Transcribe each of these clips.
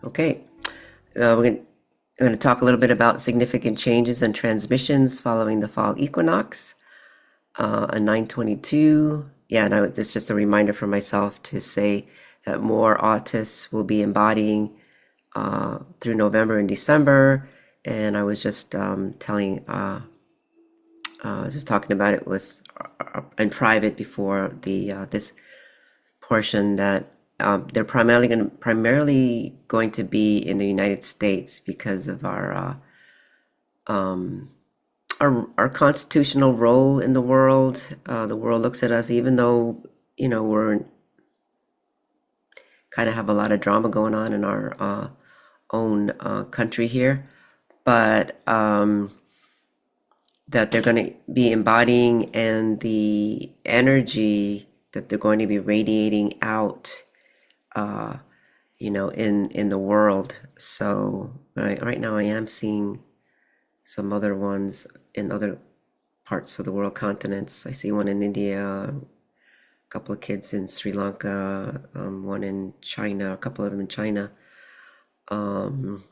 Okay, we're going to talk a little bit about significant changes and transmissions following the fall equinox, a 922. Yeah, and it's just a reminder for myself to say that more autists will be embodying through November and December. And I was just just talking about it with in private before the this portion that they're primarily going to be in the United States because of our constitutional role in the world. The world looks at us, even though we're kind of have a lot of drama going on in our own country here, but that they're going to be embodying and the energy that they're going to be radiating out uh, in the world. So right now I am seeing some other ones in other parts of the world, continents. I see one in India, a couple of kids in Sri Lanka, one in China, a couple of them in China, in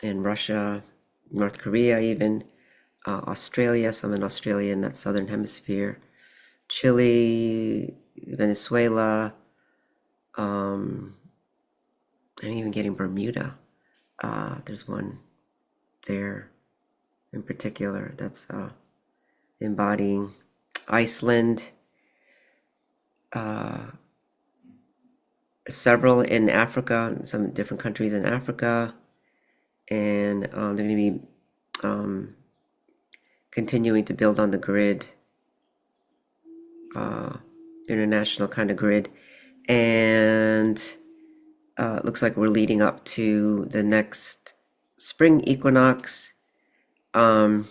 Russia, North Korea even, Australia, some in Australia in that southern hemisphere, Chile, Venezuela, I'm even getting Bermuda. There's one there in particular that's embodying Iceland, several in Africa, some different countries in Africa, and they're going to be continuing to build on the grid, international kind of grid, and it looks like we're leading up to the next spring equinox. And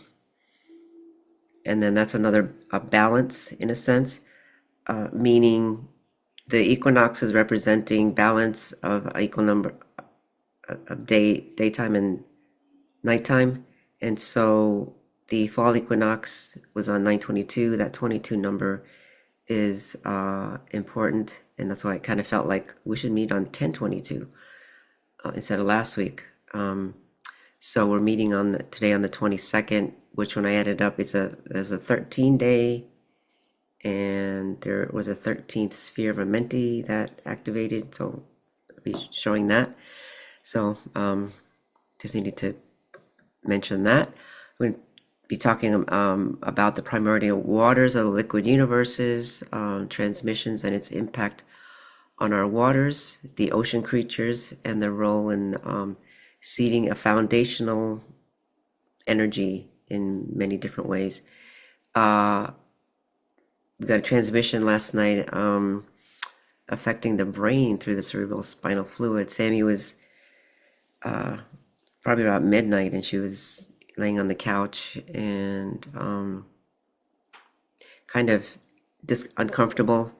then that's another balance in a sense, meaning the equinox is representing balance of equal number of daytime and nighttime. And so the fall equinox was on 922. That 22 number is important. And that's why I kind of felt like we should meet on 1022 instead of last week. So we're meeting on today on the 22nd, which when I added up, there's a 13-day, and there was a 13th sphere of a Menti that activated. So I'll be showing that. So just needed to mention that. We're going to be talking about the primordial waters of the liquid universes, transmissions and its impact on our waters, the ocean creatures, and their role in seeding a foundational energy in many different ways. We got a transmission last night affecting the brain through the cerebral spinal fluid. Sammy was probably about midnight, and she was laying on the couch and kind of uncomfortable.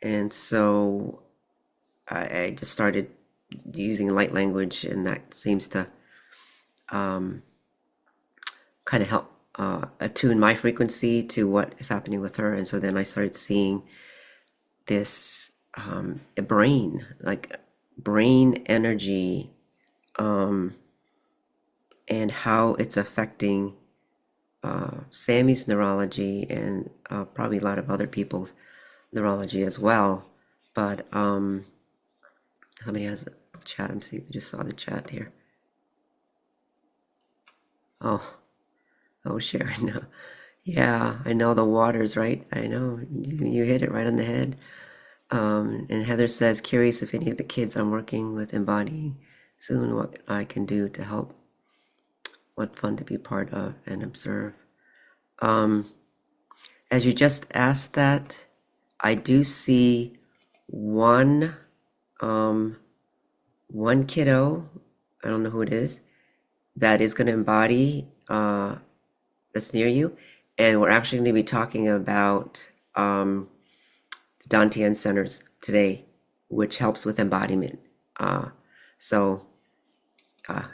And so I just started using light language, and that seems to kind of help attune my frequency to what is happening with her. And so then I started seeing this a brain, like brain energy, and how it's affecting Sammy's neurology and probably a lot of other people's neurology as well. But somebody has a chat. I'm seeing, I just saw the chat here. Oh, Sharon. No. Yeah, I know the waters, right? I know you hit it right on the head. And Heather says, curious if any of the kids I'm working with embodying soon, what I can do to help. What fun to be part of and observe. As you just asked that, I do see one kiddo, I don't know who it is, that is going to embody that's near you. And we're actually going to be talking about tien centers today, which helps with embodiment. So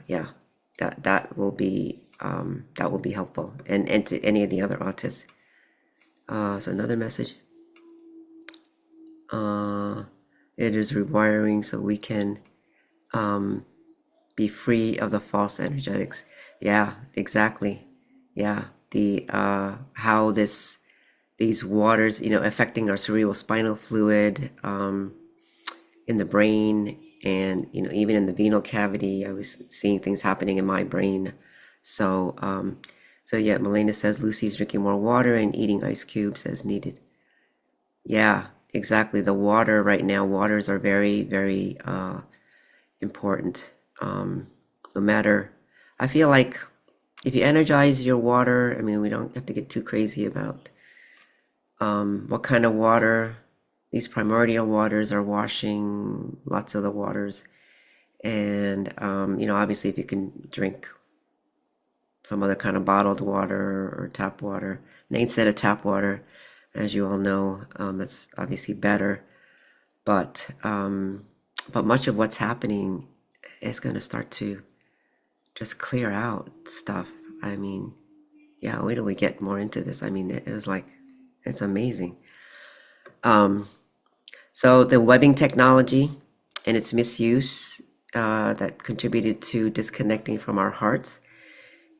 yeah, that will be helpful, and to any of the other autists. So another message. It is rewiring so we can be free of the false energetics. Yeah, exactly. Yeah, the how these waters, affecting our cerebral spinal fluid, in the brain, and even in the venal cavity. I was seeing things happening in my brain. So yeah, Melena says Lucy's drinking more water and eating ice cubes as needed. Yeah, exactly. The water right now, waters are very, very important. No matter, I feel like if you energize your water, I mean, we don't have to get too crazy about what kind of water. These primordial waters are washing lots of the waters. And, obviously, if you can drink some other kind of bottled water or tap water, and instead of tap water, as you all know, that's obviously better. But much of what's happening is going to start to just clear out stuff. I mean, yeah, wait till we get more into this. I mean, it was like, it's amazing. So the webbing technology and its misuse that contributed to disconnecting from our hearts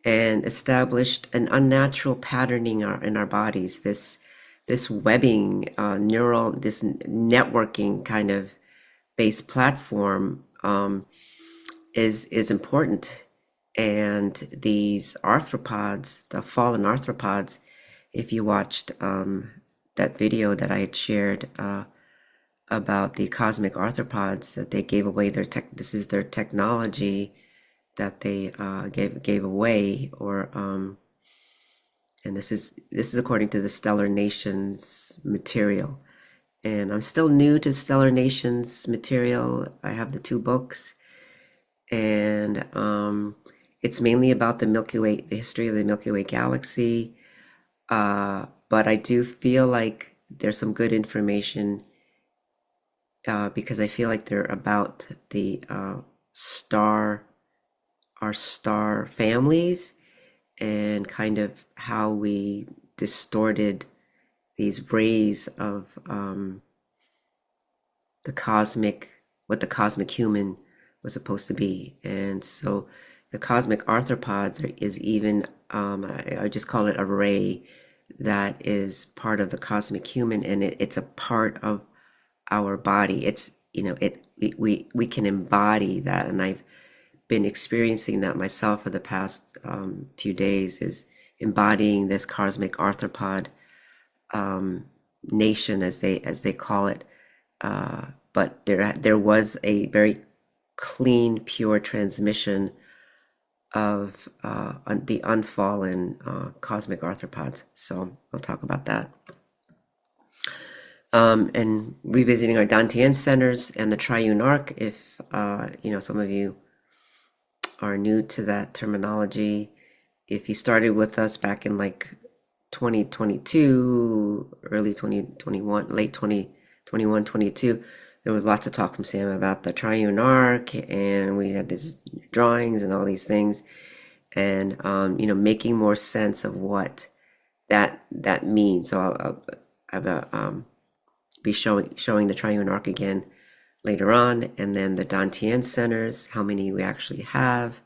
and established an unnatural patterning in our bodies. This webbing, neural, this networking kind of based platform is important. And these arthropods, the fallen arthropods, if you watched that video that I had shared about the cosmic arthropods, that they gave away their tech. This is their technology that they gave away, or and this is according to the Stellar Nations material. And I'm still new to Stellar Nations material. I have the two books, and it's mainly about the Milky Way, the history of the Milky Way galaxy. But I do feel like there's some good information because I feel like they're about the star, our star families, and kind of how we distorted these rays of the cosmic, what the cosmic human was supposed to be. And so the cosmic arthropods is even, I just call it a ray that is part of the cosmic human, and it's a part of our body. It's, we can embody that. And I've been experiencing that myself for the past few days, is embodying this cosmic arthropod nation, as they call it. But there was a very clean, pure transmission of the unfallen cosmic arthropods. So I'll talk about that. And revisiting our Dantian centers and the Tri-Une Arc, if some of you are new to that terminology. If you started with us back in like 2022, early 2021, late 2021, 22, there was lots of talk from Sam about the Tri-Une Arc, and we had these drawings and all these things, and making more sense of what that means. So I'll be showing the Tri-Une Arc again later on, and then the Dantian centers, how many we actually have,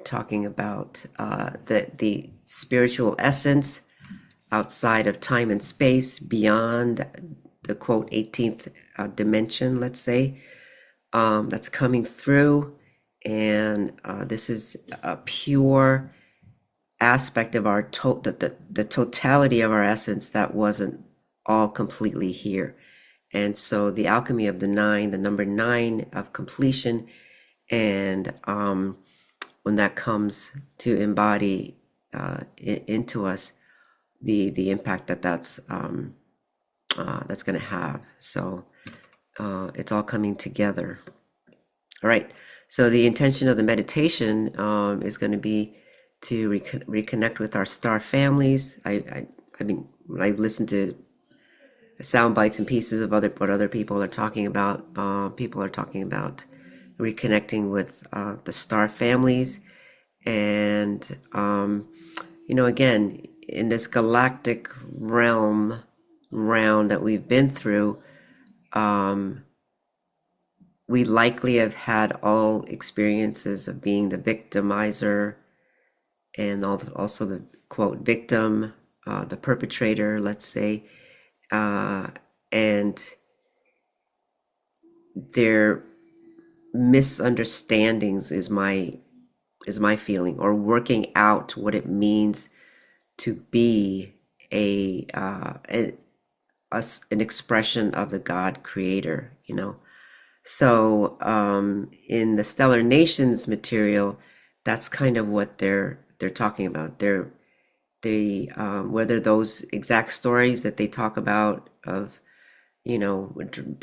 talking about the spiritual essence outside of time and space, beyond the quote 18th dimension, let's say, that's coming through. And this is a pure aspect of our the totality of our essence that wasn't all completely here. And so the alchemy of the nine, the number nine of completion, and when that comes to embody into us, the impact that's going to have. So it's all coming together. All right. So the intention of the meditation is going to be to reconnect with our star families. I mean, when I listen to sound bites and pieces of what other people are talking about, people are talking about reconnecting with the star families. And again, in this galactic round that we've been through, we likely have had all experiences of being the victimizer and also the quote victim, the perpetrator, let's say, uh, and their misunderstandings is my feeling, or working out what it means to be an expression of the God creator, you know. So in the Stellar Nations material, that's kind of what they're talking about. They whether those exact stories that they talk about of, you know,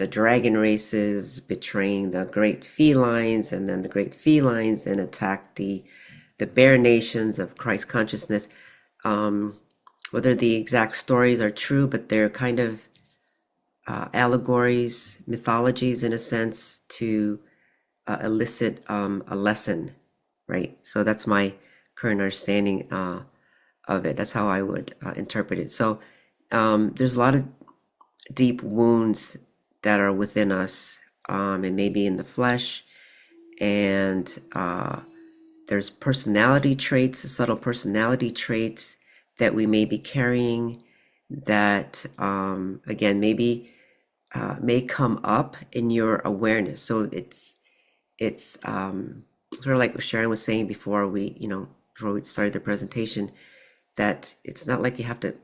the dragon races betraying the great felines, and then the great felines then attack the bear nations of Christ consciousness. Um, Whether the exact stories are true, but they're kind of allegories, mythologies in a sense, to elicit a lesson, right? So that's my current understanding of it. That's how I would interpret it. So there's a lot of deep wounds that are within us, and maybe in the flesh, and there's personality traits, subtle personality traits that we may be carrying that, again, maybe may come up in your awareness. So it's sort of like what Sharon was saying before before we started the presentation, that it's not like you have to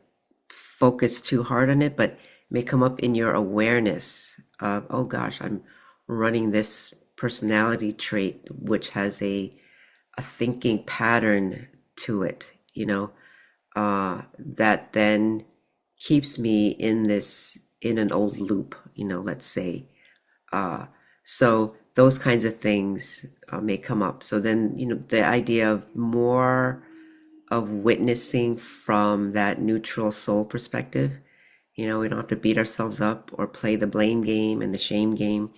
focus too hard on it, but it may come up in your awareness of, oh gosh, I'm running this personality trait which has a thinking pattern to it, you know, that then keeps me in an old loop, you know, let's say. Uh, so those kinds of things may come up. So then, you know, the idea of more of witnessing from that neutral soul perspective. You know, we don't have to beat ourselves up or play the blame game and the shame game,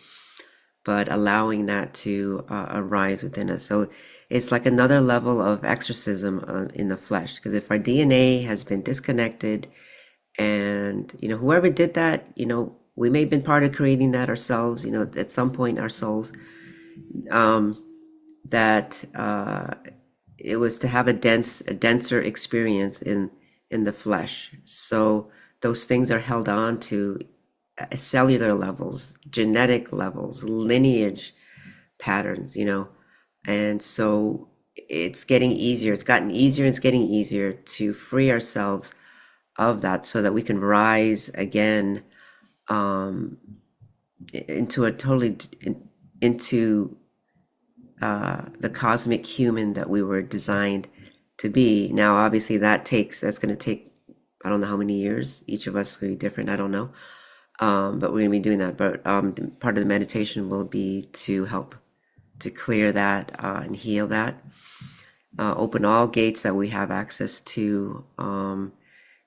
but allowing that to arise within us. So it's like another level of exorcism in the flesh. Because if our DNA has been disconnected, and, you know, whoever did that, you know, we may have been part of creating that ourselves, you know, at some point in our souls, um, that it was to have a denser experience in the flesh. So those things are held on to cellular levels, genetic levels, lineage patterns, you know. And so it's getting easier. It's gotten easier and it's getting easier to free ourselves of that so that we can rise again um, into a totally into the cosmic human that we were designed to be. Now, obviously, that's going to take, I don't know how many years. Each of us will be different. I don't know. But we're going to be doing that. But part of the meditation will be to help to clear that and heal that. Open all gates that we have access to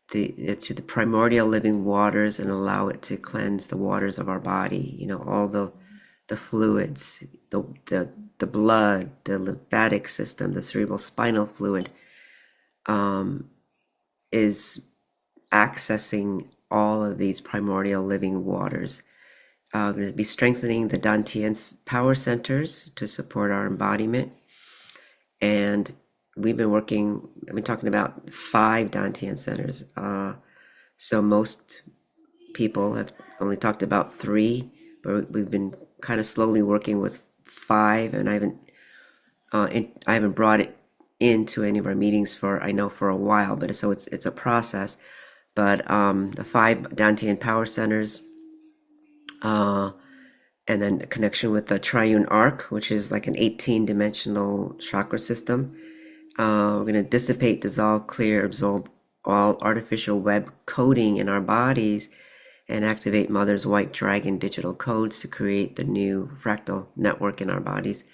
the primordial living waters, and allow it to cleanse the waters of our body. You know, all the fluids, the blood, the lymphatic system, the cerebral spinal fluid is accessing all of these primordial living waters. We're going to be strengthening the Dantian's power centers to support our embodiment. And I've been talking about 5 Dantian centers. So most people have only talked about 3, but we've been kind of slowly working with 5, and I haven't brought it into any of our meetings for a while, but so it's a process. But the 5 Dantian power centers, and then a connection with the Tri-Une Arc, which is like an 18-dimensional chakra system. We're going to dissipate, dissolve, clear, absorb all artificial web coding in our bodies, and activate Mother's White Dragon digital codes to create the new fractal network in our bodies.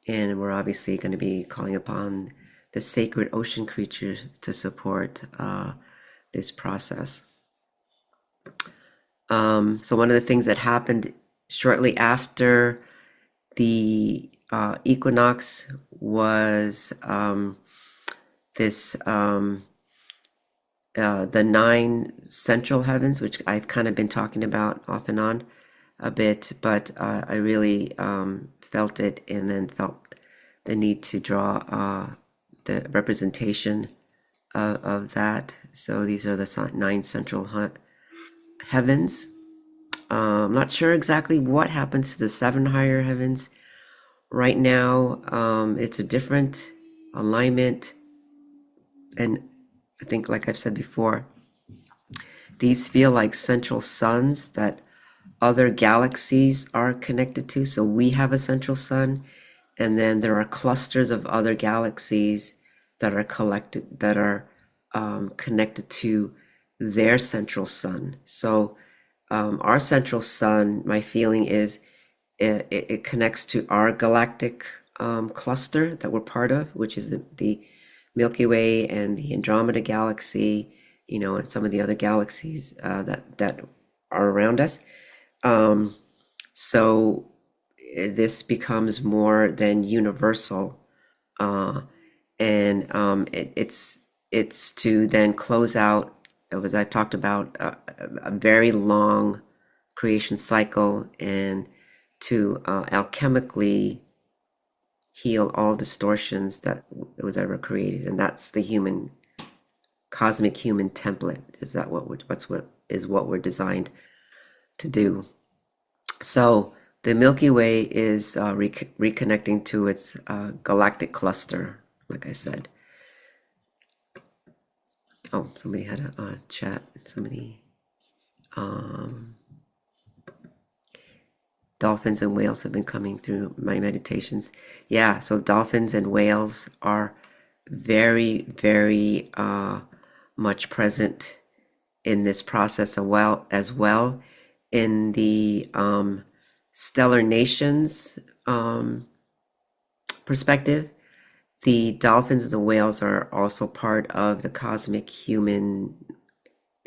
And we're obviously going to be calling upon the sacred ocean creatures to support this process. So one of the things that happened shortly after the equinox was this the 9 central heavens, which I've kind of been talking about off and on. a bit, but I really felt it, and then felt the need to draw the representation of that. So these are the 9 central heavens. I'm not sure exactly what happens to the 7 higher heavens right now. It's a different alignment, and I think, like I've said before, these feel like central suns that other galaxies are connected to. So we have a central sun, and then there are clusters of other galaxies that are connected to their central sun. So our central sun, my feeling is, it connects to our galactic cluster that we're part of, which is the Milky Way and the Andromeda galaxy, and some of the other galaxies that are around us. Um, so this becomes more than universal, uh, and it's to then close out, as I've talked about, a very long creation cycle, and to alchemically heal all distortions that was ever created, and that's the cosmic human template. Is that what we're designed to do? So the Milky Way is reconnecting to its galactic cluster, like I said. Oh, somebody had a chat. Somebody, dolphins and whales have been coming through my meditations. Yeah, so dolphins and whales are very, very much present in this process as well in the stellar nations perspective. The dolphins and the whales are also part of the cosmic human,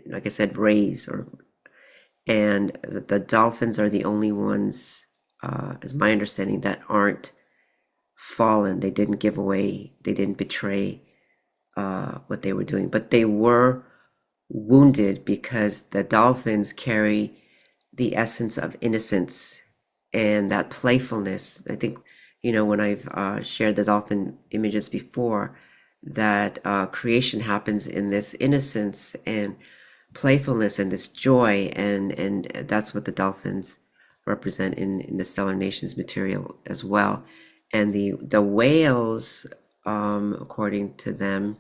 like I said, rays, and the dolphins are the only ones, is my understanding, that aren't fallen. They didn't give away, they didn't betray what they were doing, but they were wounded because the dolphins carry the essence of innocence and that playfulness. I think, when I've shared the dolphin images before, that creation happens in this innocence and playfulness and this joy, and that's what the dolphins represent in the Stellar Nations material as well. And the whales, according to them,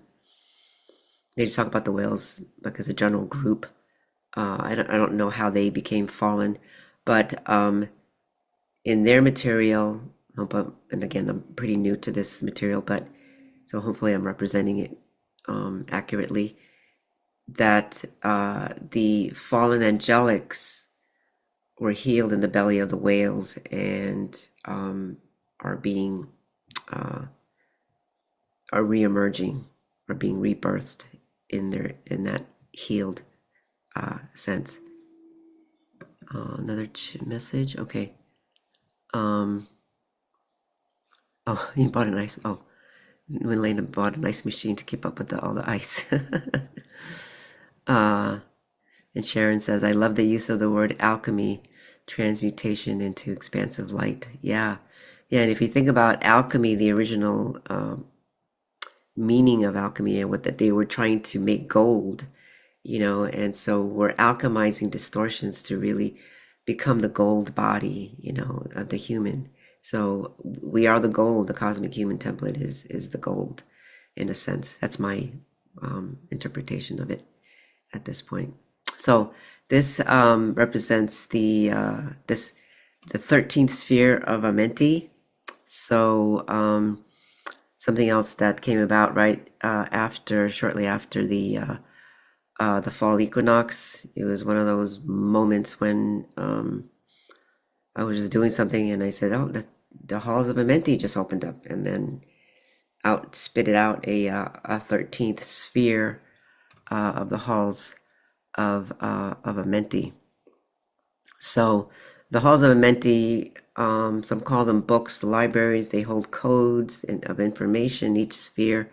they talk about the whales like as a general group. I don't know how they became fallen, but in their material, and again, I'm pretty new to this material, but so hopefully I'm representing it accurately, that the fallen angelics were healed in the belly of the whales, and are being are reemerging, or being rebirthed in that healed sense. Another message. Okay. Oh, you bought an ice. Oh, Lena bought an ice machine to keep up with all the ice. uh, and Sharon says, I love the use of the word alchemy, transmutation into expansive light. Yeah. Yeah. And if you think about alchemy, the original meaning of alchemy, and what that they were trying to make gold, and so we're alchemizing distortions to really become the gold body, of the human. So we are the gold. The cosmic human template is the gold, in a sense. That's my interpretation of it at this point. So this represents the 13th sphere of Amenti. So something else that came about right shortly after the Fall Equinox. It was one of those moments when I was just doing something, and I said, "Oh, the halls of Amenti just opened up," and then spit it out a 13th sphere of the halls of Amenti. So the halls of Amenti, some call them books, libraries. They hold codes of information, each sphere,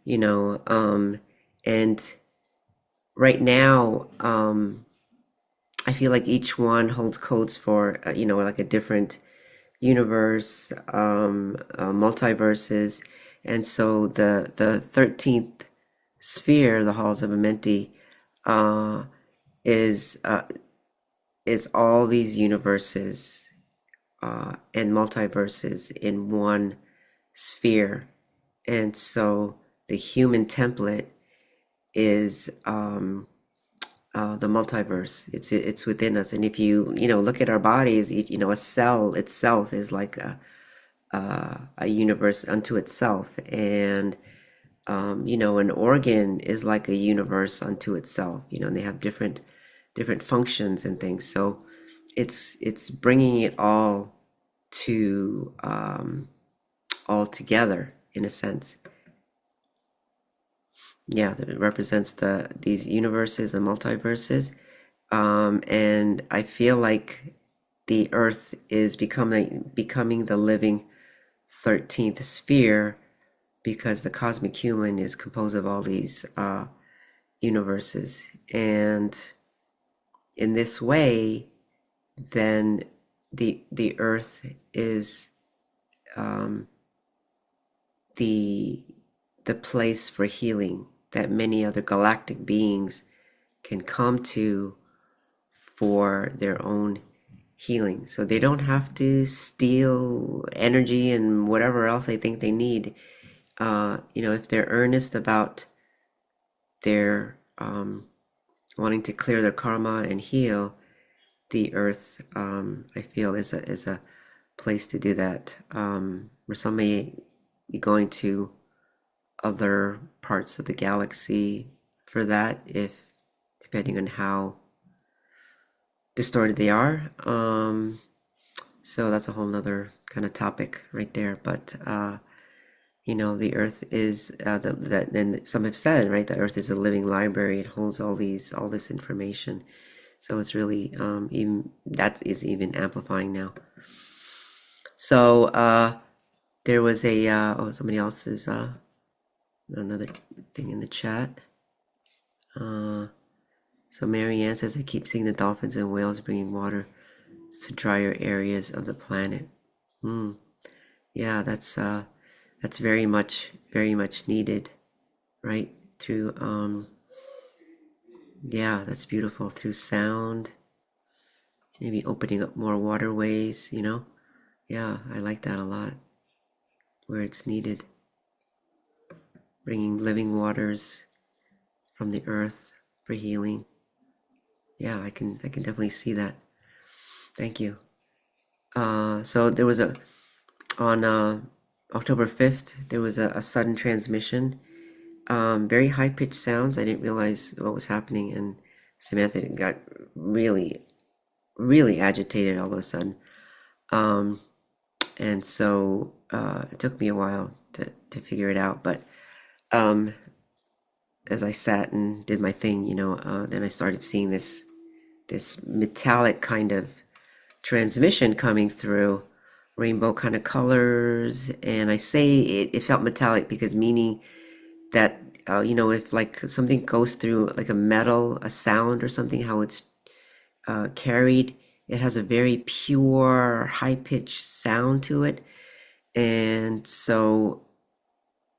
and right now, I feel like each one holds codes for, like a different universe, multiverses. And so the 13th sphere, the halls of Amenti, uh, is uh, is all these universes and multiverses in one sphere. And so the human template is the multiverse. It's within us. And if you look at our bodies, a cell itself is like a universe unto itself, and an organ is like a universe unto itself. And they have different functions and things. So it's bringing it to all together in a sense. Yeah, that it represents these universes and multiverses. And I feel like the Earth is becoming the living 13th sphere, because the cosmic human is composed of all these universes. And in this way, then the Earth is um, the the place for healing that many other galactic beings can come to for their own healing. So they don't have to steal energy and whatever else they think they need. If they're earnest about their wanting to clear their karma and heal, the earth, I feel, is a place to do that. Where some may be going to other parts of the galaxy for that, if depending on how distorted they are. So that's a whole nother kind of topic right there. But the Earth is that. And some have said, right, that Earth is a living library. It holds all this information. So it's really even that is even amplifying now. So there was somebody else's another thing in the chat. So Marianne says, I keep seeing the dolphins and whales bringing water to drier areas of the planet. Yeah, that's very much needed, right? Through yeah, that's beautiful. Through sound, maybe opening up more waterways. Yeah, I like that a lot. Where it's needed, bringing living waters from the earth for healing. Yeah, I can definitely see that. Thank you. So there was on October 5th, there was a sudden transmission. Very high pitched sounds. I didn't realize what was happening, and Samantha got really, really agitated all of a sudden. Um, and so it took me a while to figure it out. But um, as I sat and did my thing, then I started seeing this metallic kind of transmission coming through, rainbow kind of colors. And I say it felt metallic because meaning that if like something goes through like a metal, a sound or something, how it's carried, it has a very pure, high-pitched sound to it. And so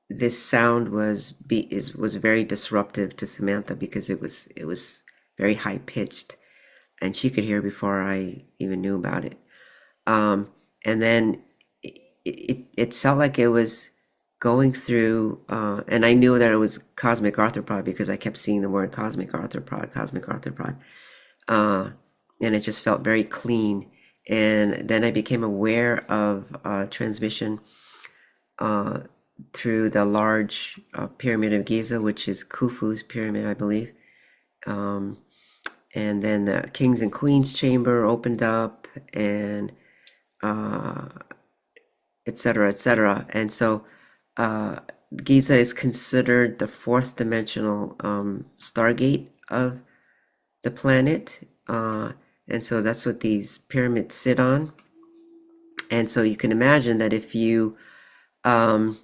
this sound was very disruptive to Samantha because it was very high pitched, and she could hear before I even knew about it. And then it felt like it was going through, and I knew that it was cosmic arthropod because I kept seeing the word cosmic arthropod, cosmic arthropod, and it just felt very clean. And then I became aware of transmission through the large pyramid of Giza, which is Khufu's pyramid, I believe. And then the kings and queens chamber opened up, and et cetera, et cetera. And so Giza is considered the fourth dimensional stargate of the planet. And so that's what these pyramids sit on. And so you can imagine that if you um,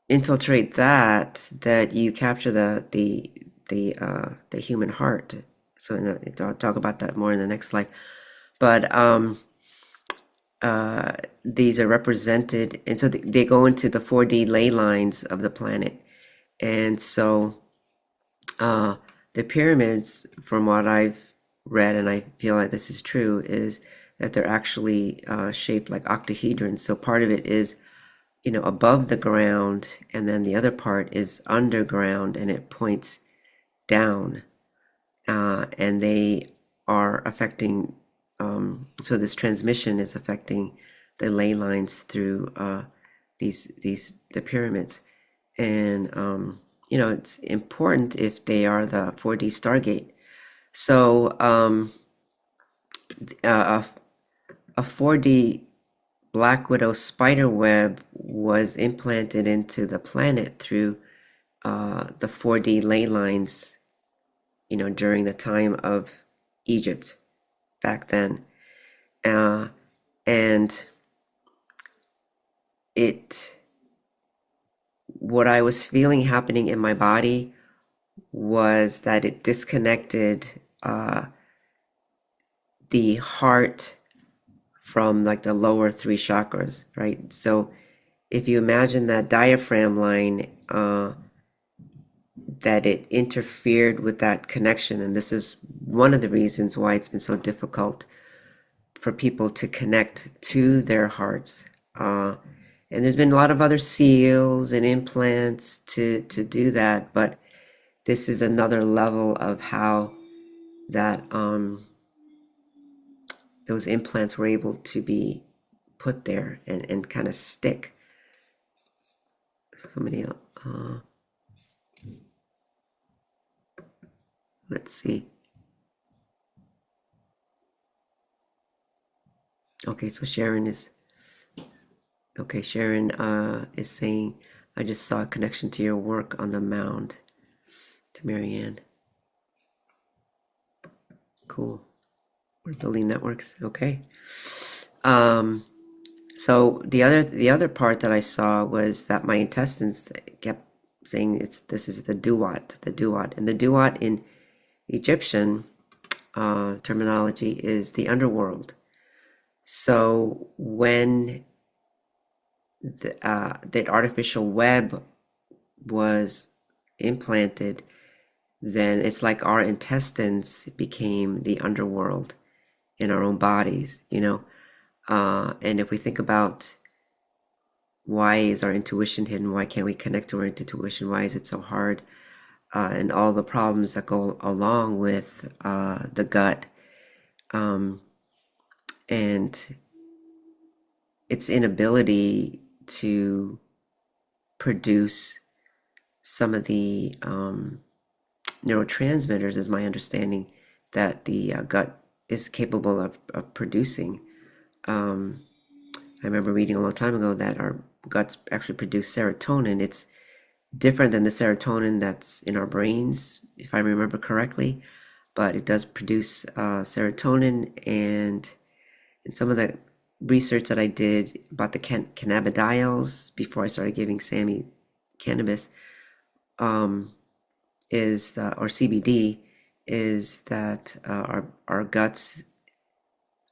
infiltrate that you capture the human heart. So I'll talk about that more in the next slide. But these are represented, and so they go into the 4D ley lines of the planet. And so the pyramids, from what I've read, and I feel like this is true, is that they're actually shaped like octahedrons. So part of it is, above the ground, and then the other part is underground, and it points down. And they are affecting, so this transmission is affecting the ley lines through the pyramids. And it's important if they are the 4D Stargate. So a 4D Black Widow spider web was implanted into the planet through the 4D ley lines, during the time of Egypt back then. And what I was feeling happening in my body was that it disconnected the heart from like the lower three chakras, right? So if you imagine that diaphragm line, that it interfered with that connection, and this is one of the reasons why it's been so difficult for people to connect to their hearts. And there's been a lot of other seals and implants to do that, but this is another level of how that those implants were able to be put there and kind of stick. Somebody, let's see. Okay, so Sharon is saying, I just saw a connection to your work on the mound, to Marianne. Cool. We're building networks. Okay. So the other part that I saw was that my intestines kept saying this is the duat, and the duat in Egyptian terminology is the underworld. So when that artificial web was implanted, then it's like our intestines became the underworld in our own bodies, and if we think about why is our intuition hidden, why can't we connect to our intuition, why is it so hard, and all the problems that go along with the gut, and its inability to produce some of the neurotransmitters, is my understanding, that the gut is capable of producing. I remember reading a long time ago that our guts actually produce serotonin. It's different than the serotonin that's in our brains, if I remember correctly, but it does produce serotonin. And in some of the research that I did about the cannabidiols before I started giving Sammy cannabis, is or CBD, is that our guts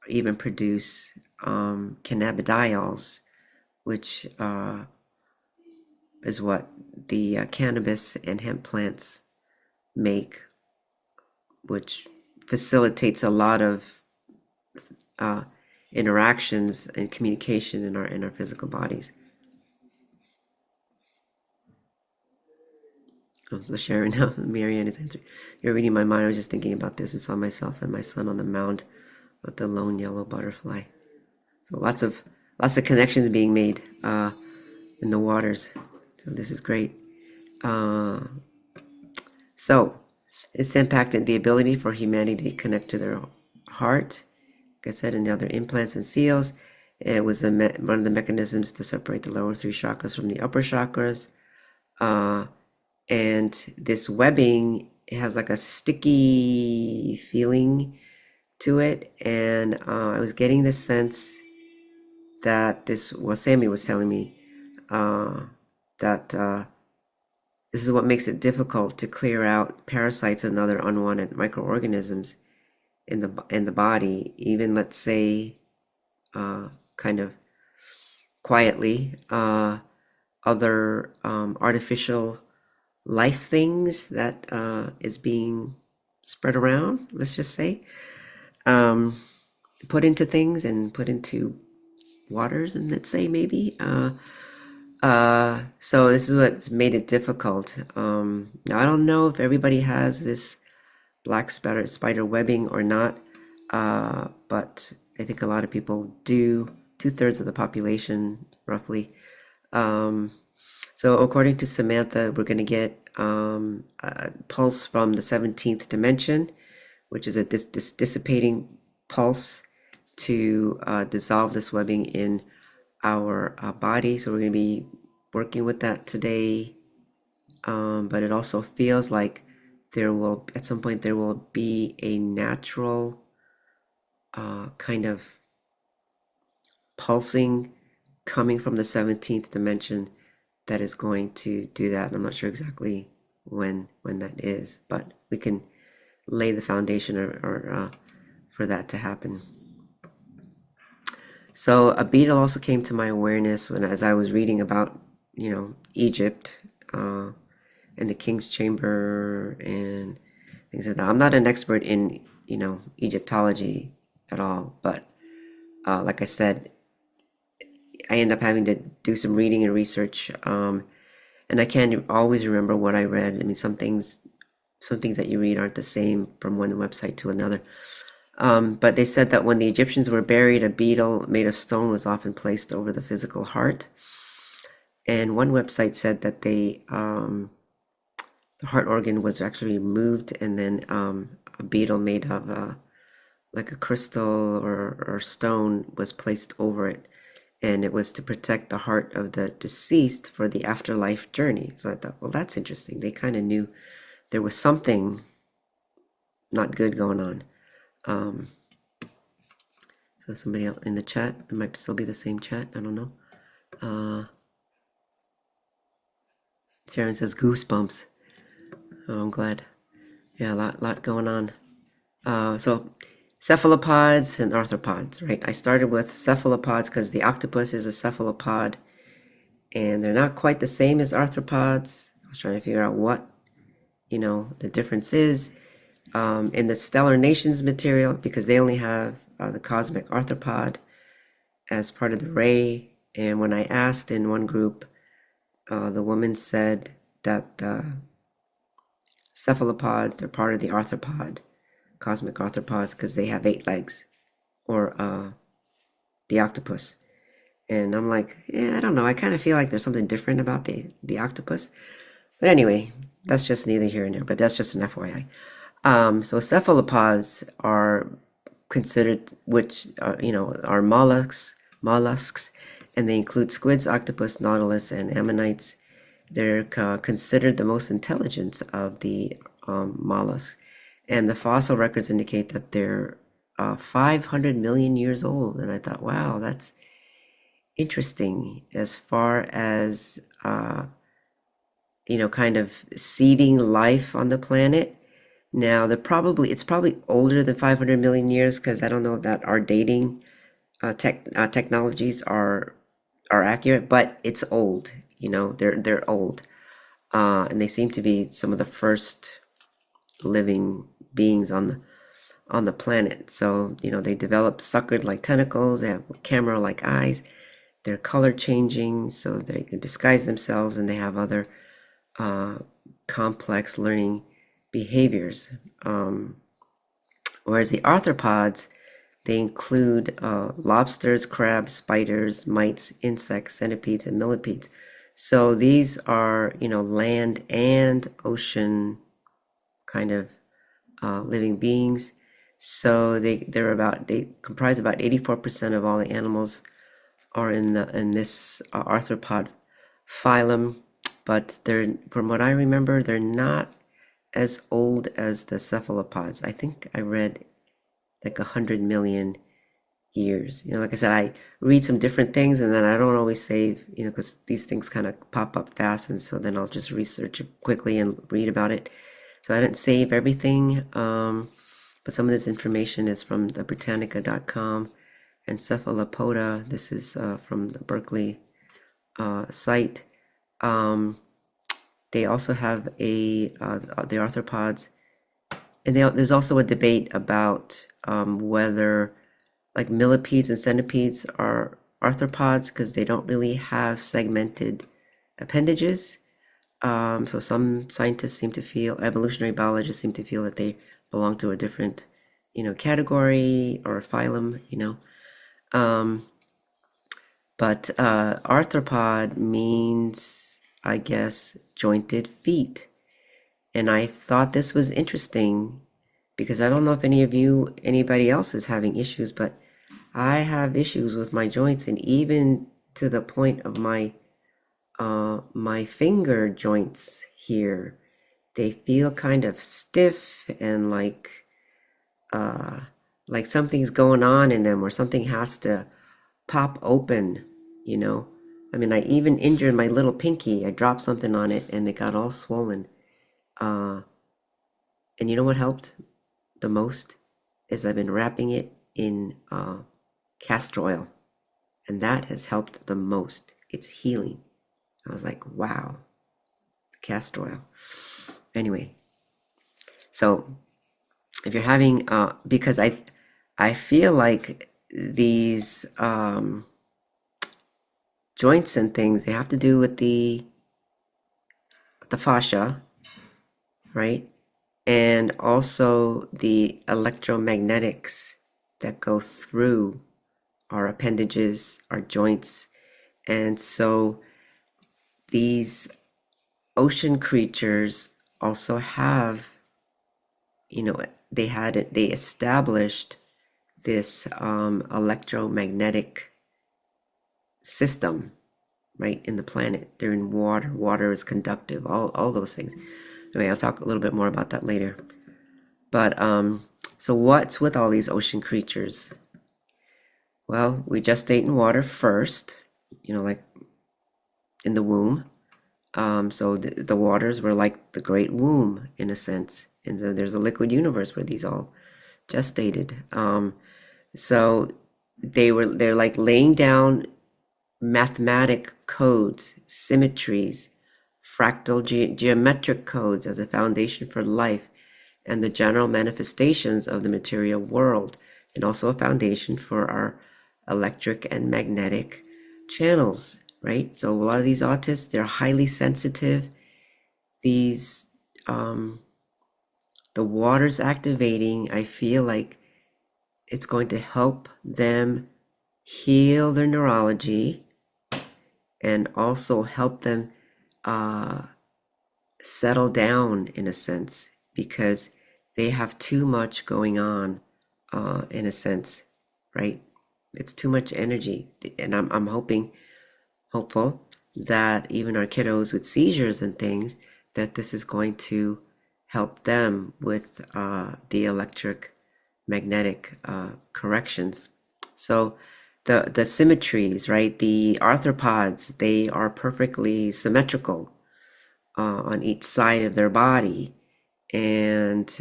even produce cannabidiols, which is what the cannabis and hemp plants make, which facilitates a lot of interactions and communication in our physical bodies. So Sharon, Marianne is answering. You're reading my mind. I was just thinking about this and saw myself and my son on the mound with the lone yellow butterfly. So lots of connections being made in the waters. So this is great. So it's impacted the ability for humanity to connect to their heart, like I said, and the other implants and seals. It was one of the mechanisms to separate the lower three chakras from the upper chakras. And this webbing has like a sticky feeling to it. And I was getting the sense that Sammy was telling me that this is what makes it difficult to clear out parasites and other unwanted microorganisms in the body, even let's say kind of quietly, other artificial life things that is being spread around, let's just say, um, put into things and put into waters, and let's say maybe. So this is what's made it difficult. Now I don't know if everybody has this black spider webbing or not, but I think a lot of people do. 2/3 of the population, roughly. Um, so according to Samantha, we're going to get a pulse from the 17th dimension, which is a this dissipating pulse to dissolve this webbing in our body. So we're going to be working with that today. But it also feels like there will, at some point, there will be a natural kind of pulsing coming from the 17th dimension that is going to do that. I'm not sure exactly when that is, but we can lay the foundation or for that to happen. So a beetle also came to my awareness as I was reading about, Egypt and the king's chamber and things like that. I'm not an expert in, Egyptology at all, but like I said, I end up having to do some reading and research, and I can't always remember what I read. I mean, some things that you read aren't the same from one website to another. But they said that when the Egyptians were buried, a beetle made of stone was often placed over the physical heart. And one website said that the heart organ was actually removed, and then a beetle made of like a crystal or stone was placed over it. And it was to protect the heart of the deceased for the afterlife journey. So I thought, well, that's interesting. They kind of knew there was something not good going on. So somebody else in the chat, it might still be the same chat, I don't know. Sharon says goosebumps. Oh, I'm glad. Yeah, a lot going on. So cephalopods and arthropods, right? I started with cephalopods because the octopus is a cephalopod, and they're not quite the same as arthropods. I was trying to figure out what, the difference is. In the Stellar Nations material, because they only have the cosmic arthropod as part of the ray. And when I asked in one group, the woman said that cephalopods are part of the arthropod, cosmic arthropods, because they have 8 legs, or the octopus. And I'm like, yeah, I don't know. I kind of feel like there's something different about the octopus. But anyway, that's just neither here nor there, but that's just an FYI. So cephalopods are considered, which are mollusks, and they include squids, octopus, nautilus, and ammonites. They're considered the most intelligent of the mollusks, and the fossil records indicate that they're 500 million years old. And I thought, wow, that's interesting as far as kind of seeding life on the planet. Now, it's probably older than 500 million years, because I don't know that our dating technologies are accurate, but it's old. They're old, and they seem to be some of the first living beings on the planet. So they develop sucker-like tentacles. They have camera-like eyes. They're color changing, so they can disguise themselves, and they have other complex learning behaviors. Whereas the arthropods, they include lobsters, crabs, spiders, mites, insects, centipedes, and millipedes. So these are, land and ocean kind of living beings. So they comprise about 84% of all the animals are in this arthropod phylum, but from what I remember, they're not as old as the cephalopods. I think I read like 100 million years. Like I said, I read some different things and then I don't always save, because these things kind of pop up fast, and so then I'll just research it quickly and read about it. So I didn't save everything, but some of this information is from the Britannica.com and Cephalopoda. This is from the Berkeley site. They also have the arthropods, and there's also a debate about whether like millipedes and centipedes are arthropods because they don't really have segmented appendages. So some scientists seem to feel, evolutionary biologists seem to feel that they belong to a different, category or phylum. Um, but arthropod means, I guess, jointed feet. And I thought this was interesting because I don't know if anybody else is having issues, but I have issues with my joints, and even to the point of my finger joints here, they feel kind of stiff and like something's going on in them, or something has to pop open, you know. I mean, I even injured my little pinky. I dropped something on it and it got all swollen. Uh, and you know what helped the most is I've been wrapping it in castor oil, and that has helped the most. It's healing. I was like, wow, castor oil. Anyway, so if you're having, because I feel like these joints and things, they have to do with the fascia, right? And also the electromagnetics that go through our appendages, our joints. And so these ocean creatures also have, they established this electromagnetic system right in the planet. They're in water. Water is conductive. All those things. Anyway, I'll talk a little bit more about that later. But so what's with all these ocean creatures? Well, we gestate in water first, like in the womb. So the waters were like the great womb in a sense, and so there's a liquid universe where these all gestated. So they're like laying down mathematic codes, symmetries, fractal geometric codes as a foundation for life and the general manifestations of the material world, and also a foundation for our electric and magnetic channels, right? So a lot of these autists, they're highly sensitive. These the water's activating. I feel like it's going to help them heal their neurology and also help them uh, settle down in a sense, because they have too much going on in a sense, right? It's too much energy, and I'm hopeful that even our kiddos with seizures and things, that this is going to help them with the electric magnetic corrections. So the symmetries, right? The arthropods, they are perfectly symmetrical on each side of their body, and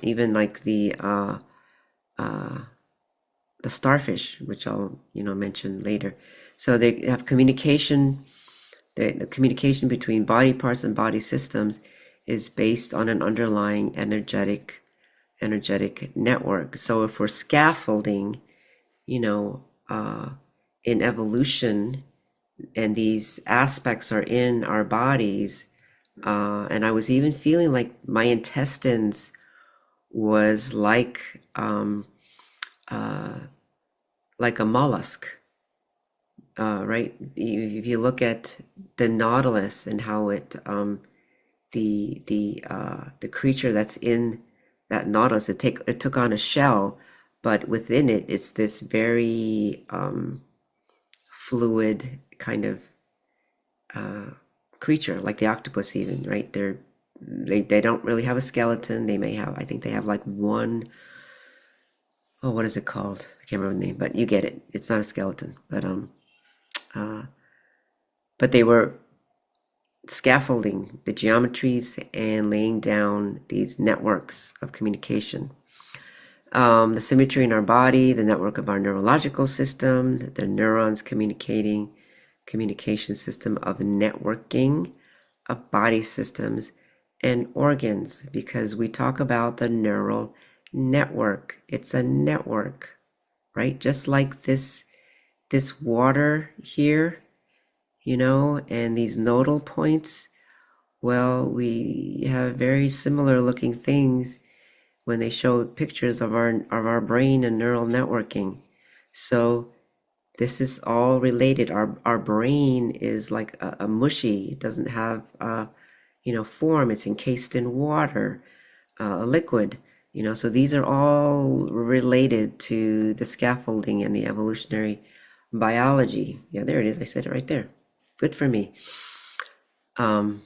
even like the starfish, which I'll mention later. So they have communication. The communication between body parts and body systems is based on an underlying energetic network. So if we're scaffolding, you know, uh, in evolution, and these aspects are in our bodies, and I was even feeling like my intestines was like a mollusk, right? If you look at the nautilus and how the creature that's in that nautilus, it took on a shell, but within it, it's this very fluid kind of creature, like the octopus even, right? They don't really have a skeleton. They may have, I think they have like one oh, what is it called? I can't remember the name, but you get it. It's not a skeleton, uh, but they were scaffolding the geometries and laying down these networks of communication. The symmetry in our body, the network of our neurological system, the neurons communication system of networking of body systems and organs, because we talk about the neural network. It's a network, right? Just like this water here, and these nodal points. Well, we have very similar looking things when they show pictures of our brain and neural networking. So this is all related. Our brain is like a mushy. It doesn't have form. It's encased in water, a liquid. So these are all related to the scaffolding and the evolutionary biology. Yeah, there it is. I said it right there. Good for me. Um,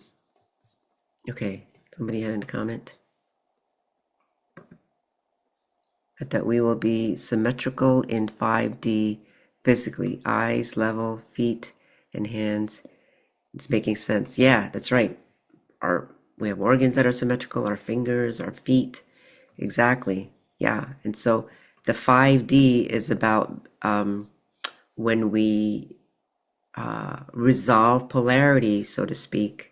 okay, somebody had a comment that we will be symmetrical in 5D physically, eyes level, feet and hands. It's making sense. Yeah, that's right. We have organs that are symmetrical, our fingers, our feet. Exactly. Yeah. And so the 5D is about when we resolve polarity, so to speak,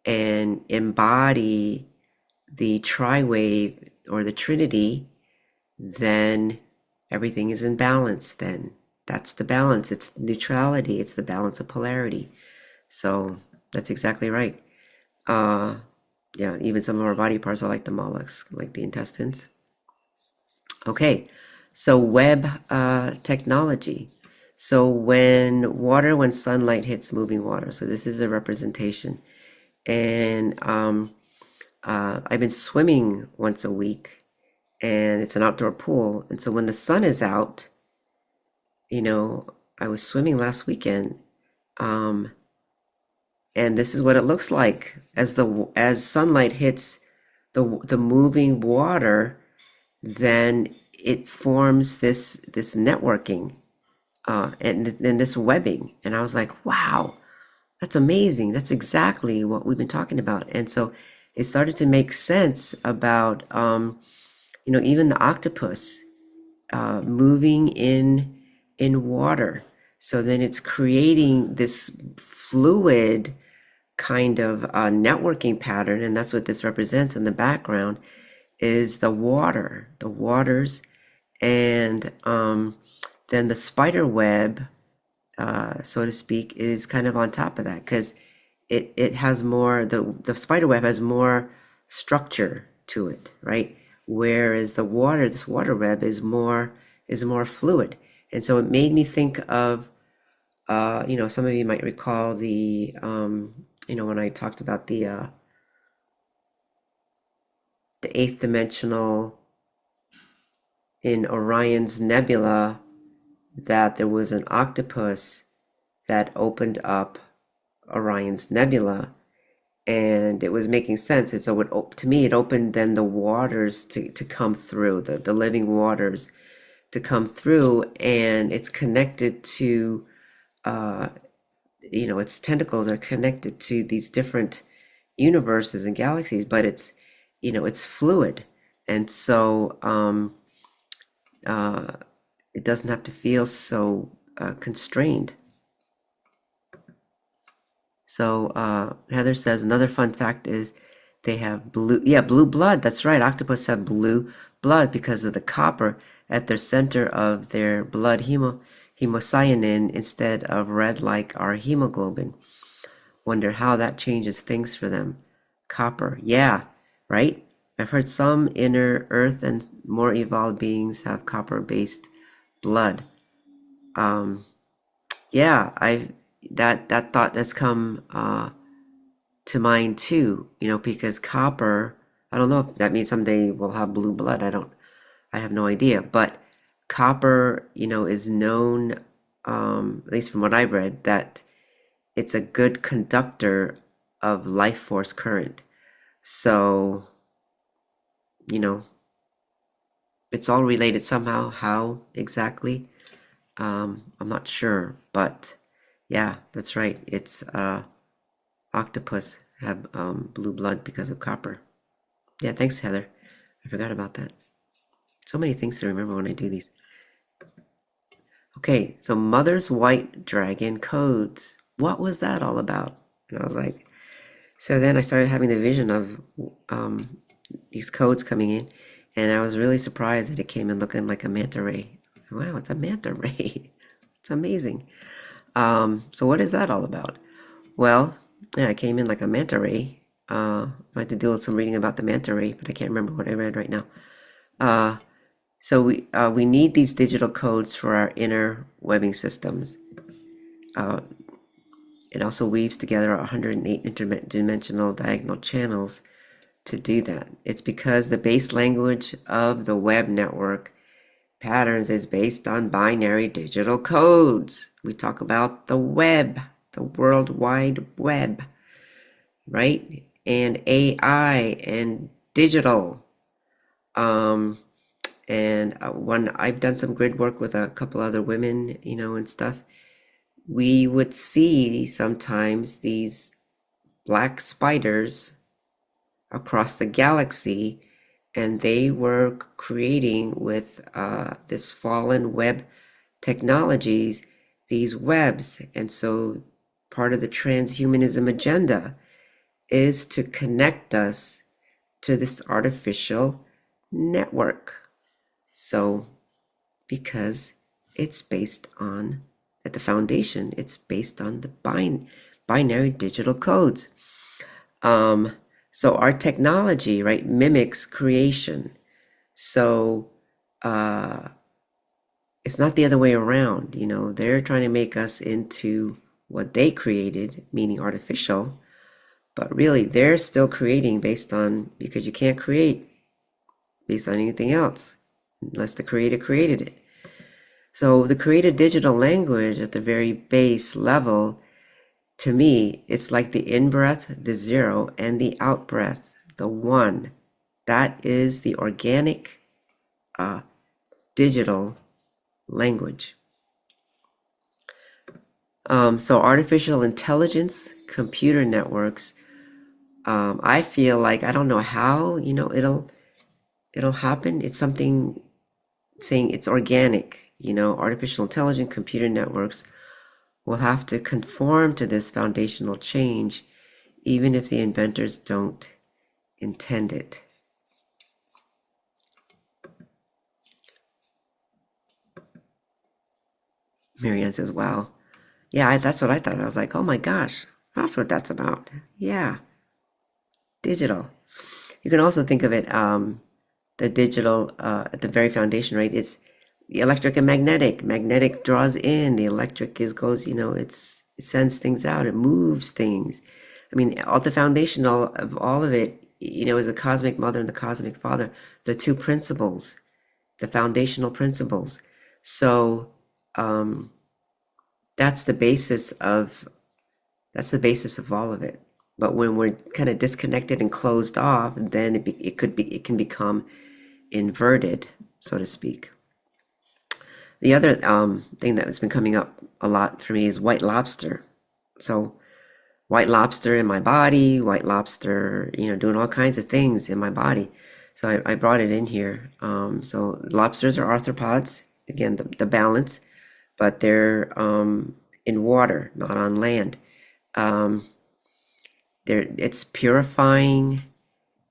and embody the tri-wave or the trinity, then everything is in balance. Then that's the balance. It's neutrality. It's the balance of polarity. So that's exactly right. Yeah, even some of our body parts are like the mollusks, like the intestines. Okay, so web technology. So when sunlight hits moving water, so this is a representation. And I've been swimming once a week, and it's an outdoor pool. And so when the sun is out, you know, I was swimming last weekend, um, and this is what it looks like as sunlight hits the moving water, then it forms this networking and this webbing. And I was like, wow, that's amazing. That's exactly what we've been talking about. And so it started to make sense about even the octopus moving in water. So then it's creating this fluid kind of networking pattern, and that's what this represents in the background is the waters, and then the spider web, so to speak, is kind of on top of that because it has more, the spider web has more structure to it, right? Whereas this water web is more fluid. And so it made me think of some of you might recall when I talked about the eighth dimensional in Orion's nebula, that there was an octopus that opened up Orion's nebula, and it was making sense. And so to me, it opened then the waters to come through, the living waters to come through, and it's connected to, its tentacles are connected to these different universes and galaxies, but it's fluid. And so uh, it doesn't have to feel so constrained. So Heather says another fun fact is they have blue blood. That's right. Octopus have blue blood because of the copper at their center of their blood hemocyanin instead of red like our hemoglobin. Wonder how that changes things for them. Copper. Yeah, right? I've heard some inner earth and more evolved beings have copper-based blood. Um, yeah, I that thought has come to mind too, because copper, I don't know if that means someday we'll have blue blood. I have no idea. But copper, is known, at least from what I've read, that it's a good conductor of life force current. So, you know, it's all related somehow. How exactly? I'm not sure, but yeah, that's right. It's octopus have blue blood because of copper. Yeah, thanks, Heather. I forgot about that. So many things to remember when I do these. Okay, so Mother's White Dragon codes. What was that all about? And I was like, so then I started having the vision of um, these codes coming in, and I was really surprised that it came in looking like a manta ray. Wow, it's a manta ray. It's amazing. So what is that all about? Well, yeah, it came in like a manta ray. I had to do some reading about the manta ray, but I can't remember what I read right now. Uh, so we need these digital codes for our inner webbing systems. Uh, it also weaves together 108 interdimensional diagonal channels to do that. It's because the base language of the web network patterns is based on binary digital codes. We talk about the web, the World Wide Web, right? And AI and digital. Um, and when I've done some grid work with a couple other women, and stuff, we would see sometimes these black spiders across the galaxy, and they were creating with this fallen web technologies these webs. And so part of the transhumanism agenda is to connect us to this artificial network. So because it's based on, at the foundation, it's based on the binary digital codes. Um, so our technology, right, mimics creation. So it's not the other way around. They're trying to make us into what they created, meaning artificial, but really they're still creating based on, because you can't create based on anything else unless the creator created it. So the created digital language at the very base level, to me, it's like the in-breath, the zero, and the out-breath, the one. That is the organic digital language. So artificial intelligence, computer networks, I feel like, I don't know how, it'll happen. It's something saying it's organic, artificial intelligence, computer networks will have to conform to this foundational change, even if the inventors don't intend it. Marianne says, wow. Yeah, that's what I thought. I was like, oh my gosh, that's what that's about. Yeah, digital. You can also think of it, the digital at the very foundation, right? It's the electric and magnetic. Magnetic draws in, the electric goes, it sends things out, it moves things. I mean, all the foundation of all of it, is the cosmic mother and the cosmic father, the two principles, the foundational principles. So that's the basis of all of it. But when we're kind of disconnected and closed off, then it can become inverted, so to speak. The other thing that has been coming up a lot for me is white lobster. So white lobster in my body, white lobster, doing all kinds of things in my body. So I brought it in here. So lobsters are arthropods, again, the balance, but they're in water, not on land. It's purifying.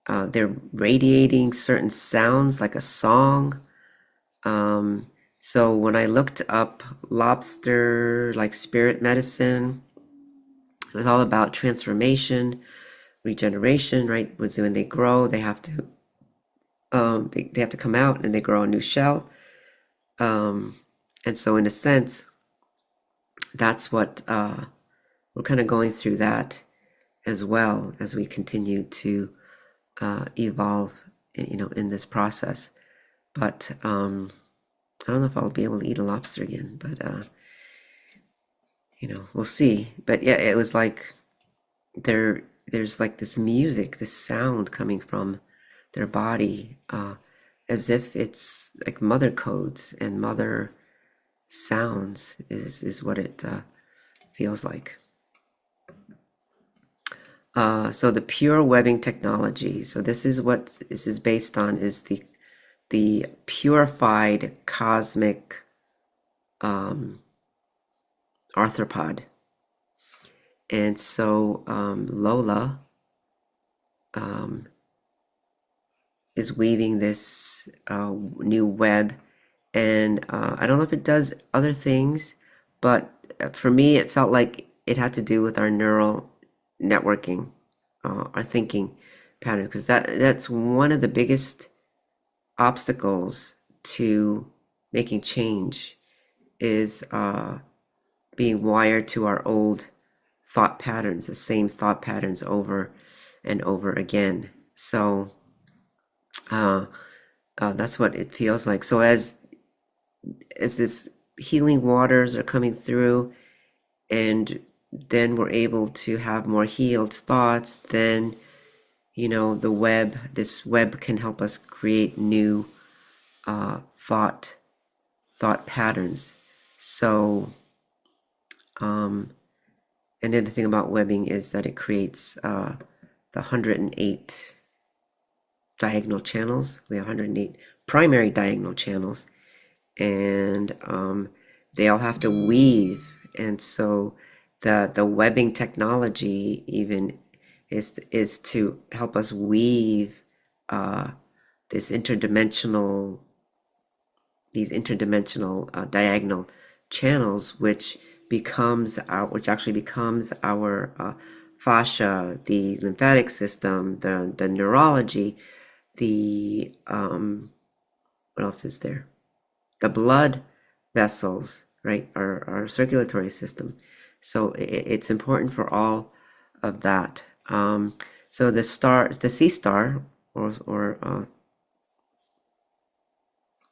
They're radiating certain sounds like a song. So when I looked up lobster, like spirit medicine, it was all about transformation, regeneration, right? When they grow, they have to they have to come out and they grow a new shell. And so in a sense, that's what we're kind of going through that as well as we continue to evolve, in this process. But I don't know if I'll be able to eat a lobster again, but we'll see. But yeah, it was like there's like this music, this sound coming from their body, as if it's like mother codes and mother sounds is what it feels like. So the pure webbing technology. So this is what this is based on, is the purified cosmic arthropod. And so Lola is weaving this new web, and I don't know if it does other things, but for me it felt like it had to do with our neural networking, our thinking pattern, because that's one of the biggest obstacles to making change, is being wired to our old thought patterns, the same thought patterns over and over again. So that's what it feels like. So as this healing waters are coming through, and then we're able to have more healed thoughts, then this web can help us create new thought patterns. So and then the thing about webbing is that it creates the 108 diagonal channels. We have 108 primary diagonal channels, and they all have to weave. And so the webbing technology even is to help us weave these interdimensional diagonal channels, which actually becomes our fascia, the lymphatic system, the neurology, the what else is there? The blood vessels, right? Our circulatory system. So it's important for all of that. So the sea star, or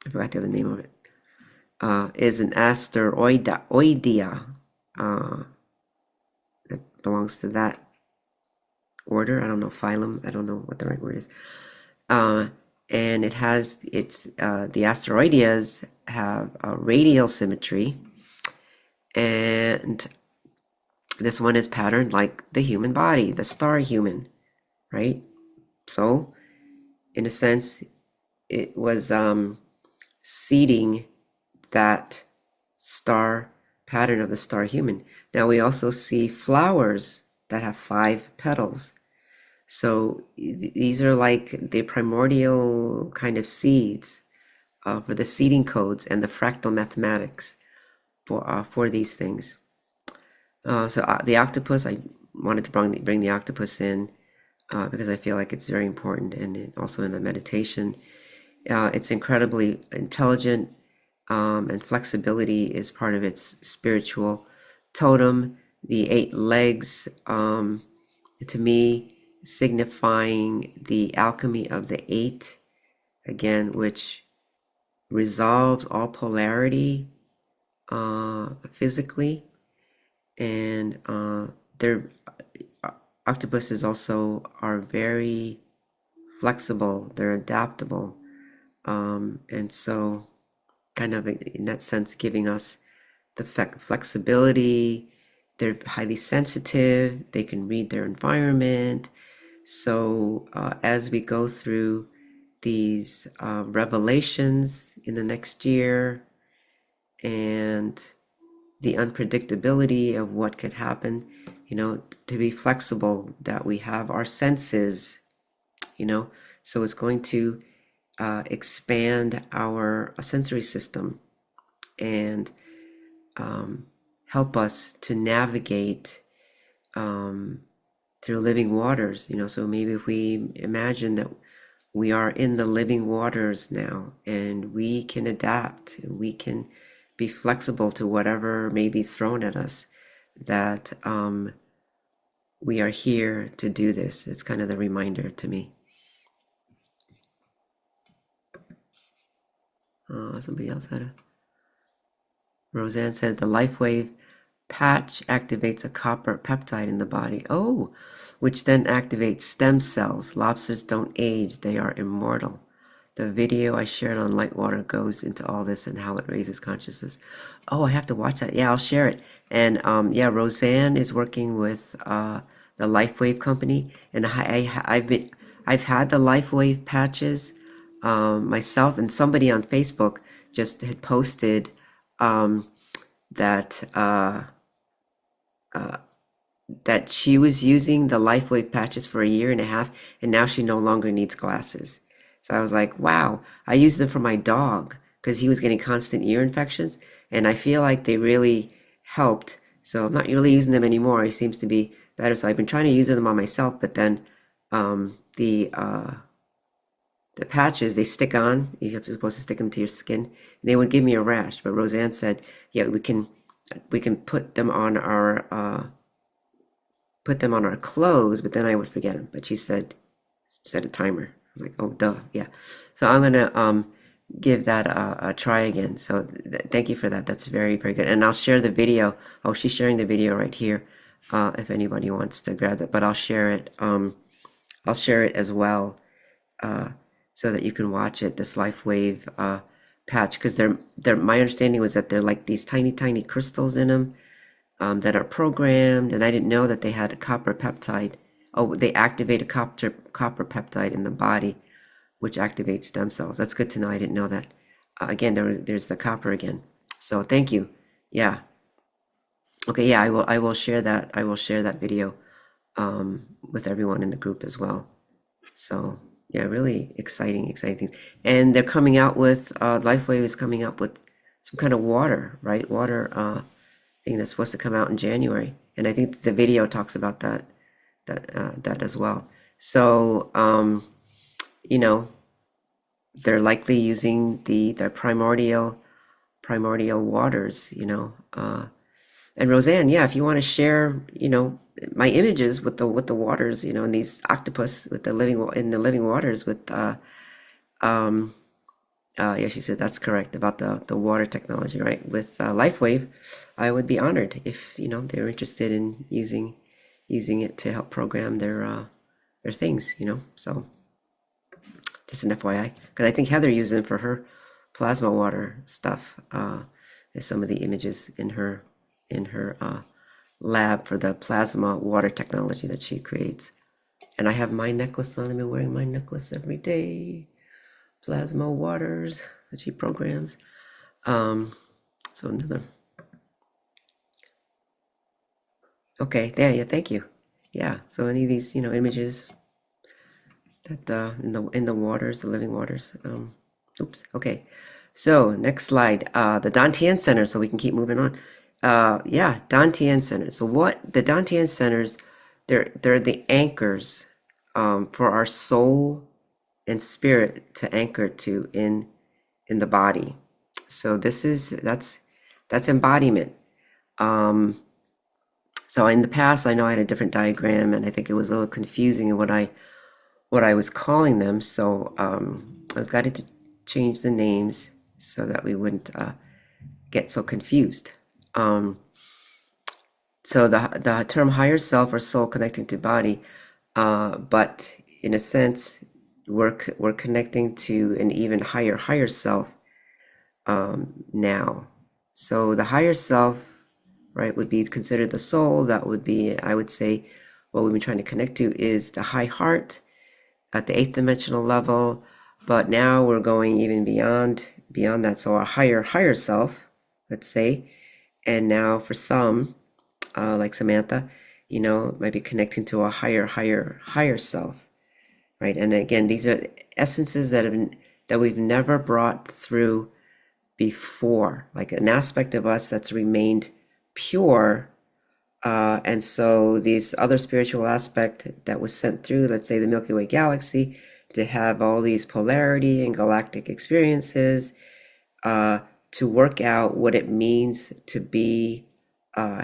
I forgot the other name of it, is an asteroidea that belongs to that order. I don't know, phylum. I don't know what the right word is. And it has the asteroideas have a radial symmetry, and this one is patterned like the human body, the star human, right? So, in a sense, it was seeding that star pattern of the star human. Now we also see flowers that have 5 petals. So these are like the primordial kind of seeds for the seeding codes and the fractal mathematics for these things. So the octopus, I wanted to bring the octopus in because I feel like it's very important, and also in the meditation. It's incredibly intelligent, and flexibility is part of its spiritual totem. The 8 legs, to me, signifying the alchemy of the 8, again, which resolves all polarity physically. And their octopuses also are very flexible, they're adaptable, and so kind of in that sense giving us the flexibility. They're highly sensitive, they can read their environment. So as we go through these revelations in the next year, and the unpredictability of what could happen, to be flexible, that we have our senses, so it's going to expand our sensory system, and help us to navigate through living waters. So maybe if we imagine that we are in the living waters now, and we can adapt, and we can be flexible to whatever may be thrown at us, that we are here to do this. It's kind of the reminder to me. Somebody else had a... Roseanne said the LifeWave patch activates a copper peptide in the body. Oh, which then activates stem cells. Lobsters don't age, they are immortal. the video I shared on light water goes into all this and how it raises consciousness. Oh, I have to watch that. Yeah, I'll share it. And yeah, Roseanne is working with the LifeWave company, and I've had the LifeWave patches myself, and somebody on Facebook just had posted that that she was using the LifeWave patches for a year and a half, and now she no longer needs glasses. So I was like, wow, I used them for my dog because he was getting constant ear infections, and I feel like they really helped. So I'm not really using them anymore. He seems to be better. So I've been trying to use them on myself, but then um, the uh, the patches they stick on. You're supposed to stick them to your skin. And they would give me a rash, but Roseanne said, yeah, we can put them on our clothes, but then I would forget them. But she said set a timer. I was like, oh, duh, yeah. So I'm gonna give that a try again. So thank you for that. That's very, very good. And I'll share the video. Oh, she's sharing the video right here. If anybody wants to grab that, but I'll share it. I'll share it as well, uh, so that you can watch it. This LifeWave patch, because they're. My understanding was that they're like these tiny, tiny crystals in them that are programmed, and I didn't know that they had a copper peptide. Oh, they activate a copper peptide in the body, which activates stem cells. That's good to know. I didn't know that. Again, there's the copper again. So thank you. Yeah. Okay. Yeah, I will share that. I will share that video with everyone in the group as well. So yeah, really exciting things. And they're coming out with LifeWave is coming up with some kind of water, right? Water thing that's supposed to come out in January, and I think the video talks about that as well. So you know, they're likely using the primordial waters, and Roseanne, yeah, if you want to share, my images with the waters, and these octopus with the living waters with um yeah, she said that's correct about the water technology, right? With LifeWave, I would be honored if they're interested in using it to help program their things, So just an FYI, because I think Heather used them for her plasma water stuff. There's some of the images in her lab for the plasma water technology that she creates. And I have my necklace on. I've been wearing my necklace every day. Plasma waters that she programs. So another. Okay, yeah, thank you. Yeah, so any of these, images that in the waters, the living waters. Oops. Okay. So next slide. The Dantian Center. So we can keep moving on. Yeah, Dantian Center. So what the Dantian Centers? They're the anchors for our soul and spirit to anchor to in the body. So that's embodiment. So in the past, I know I had a different diagram, and I think it was a little confusing in what I was calling them. So I was guided to change the names so that we wouldn't get so confused. So the term higher self or soul connecting to body, but in a sense, we're connecting to an even higher self now. So the higher self, right, would be considered the soul. That would be, I would say, what we've been trying to connect to is the high heart at the eighth dimensional level. But now we're going even beyond that. So a higher self, let's say. And now for some, like Samantha, might be connecting to a higher self, right? And again, these are essences that we've never brought through before, like an aspect of us that's remained pure. And so these other spiritual aspect that was sent through, let's say the Milky Way galaxy, to have all these polarity and galactic experiences, to work out what it means to be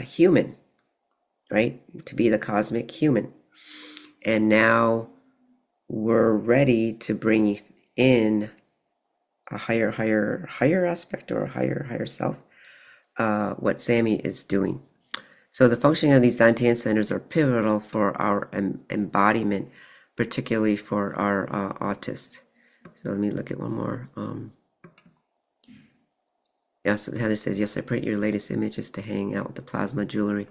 human, right? To be the cosmic human. And now we're ready to bring in a higher aspect or a higher self, what Sammy is doing. So the functioning of these Dantian centers are pivotal for our embodiment, particularly for our autists. So let me look at one more. Yeah, so Heather says, yes, I print your latest images to hang out with the plasma jewelry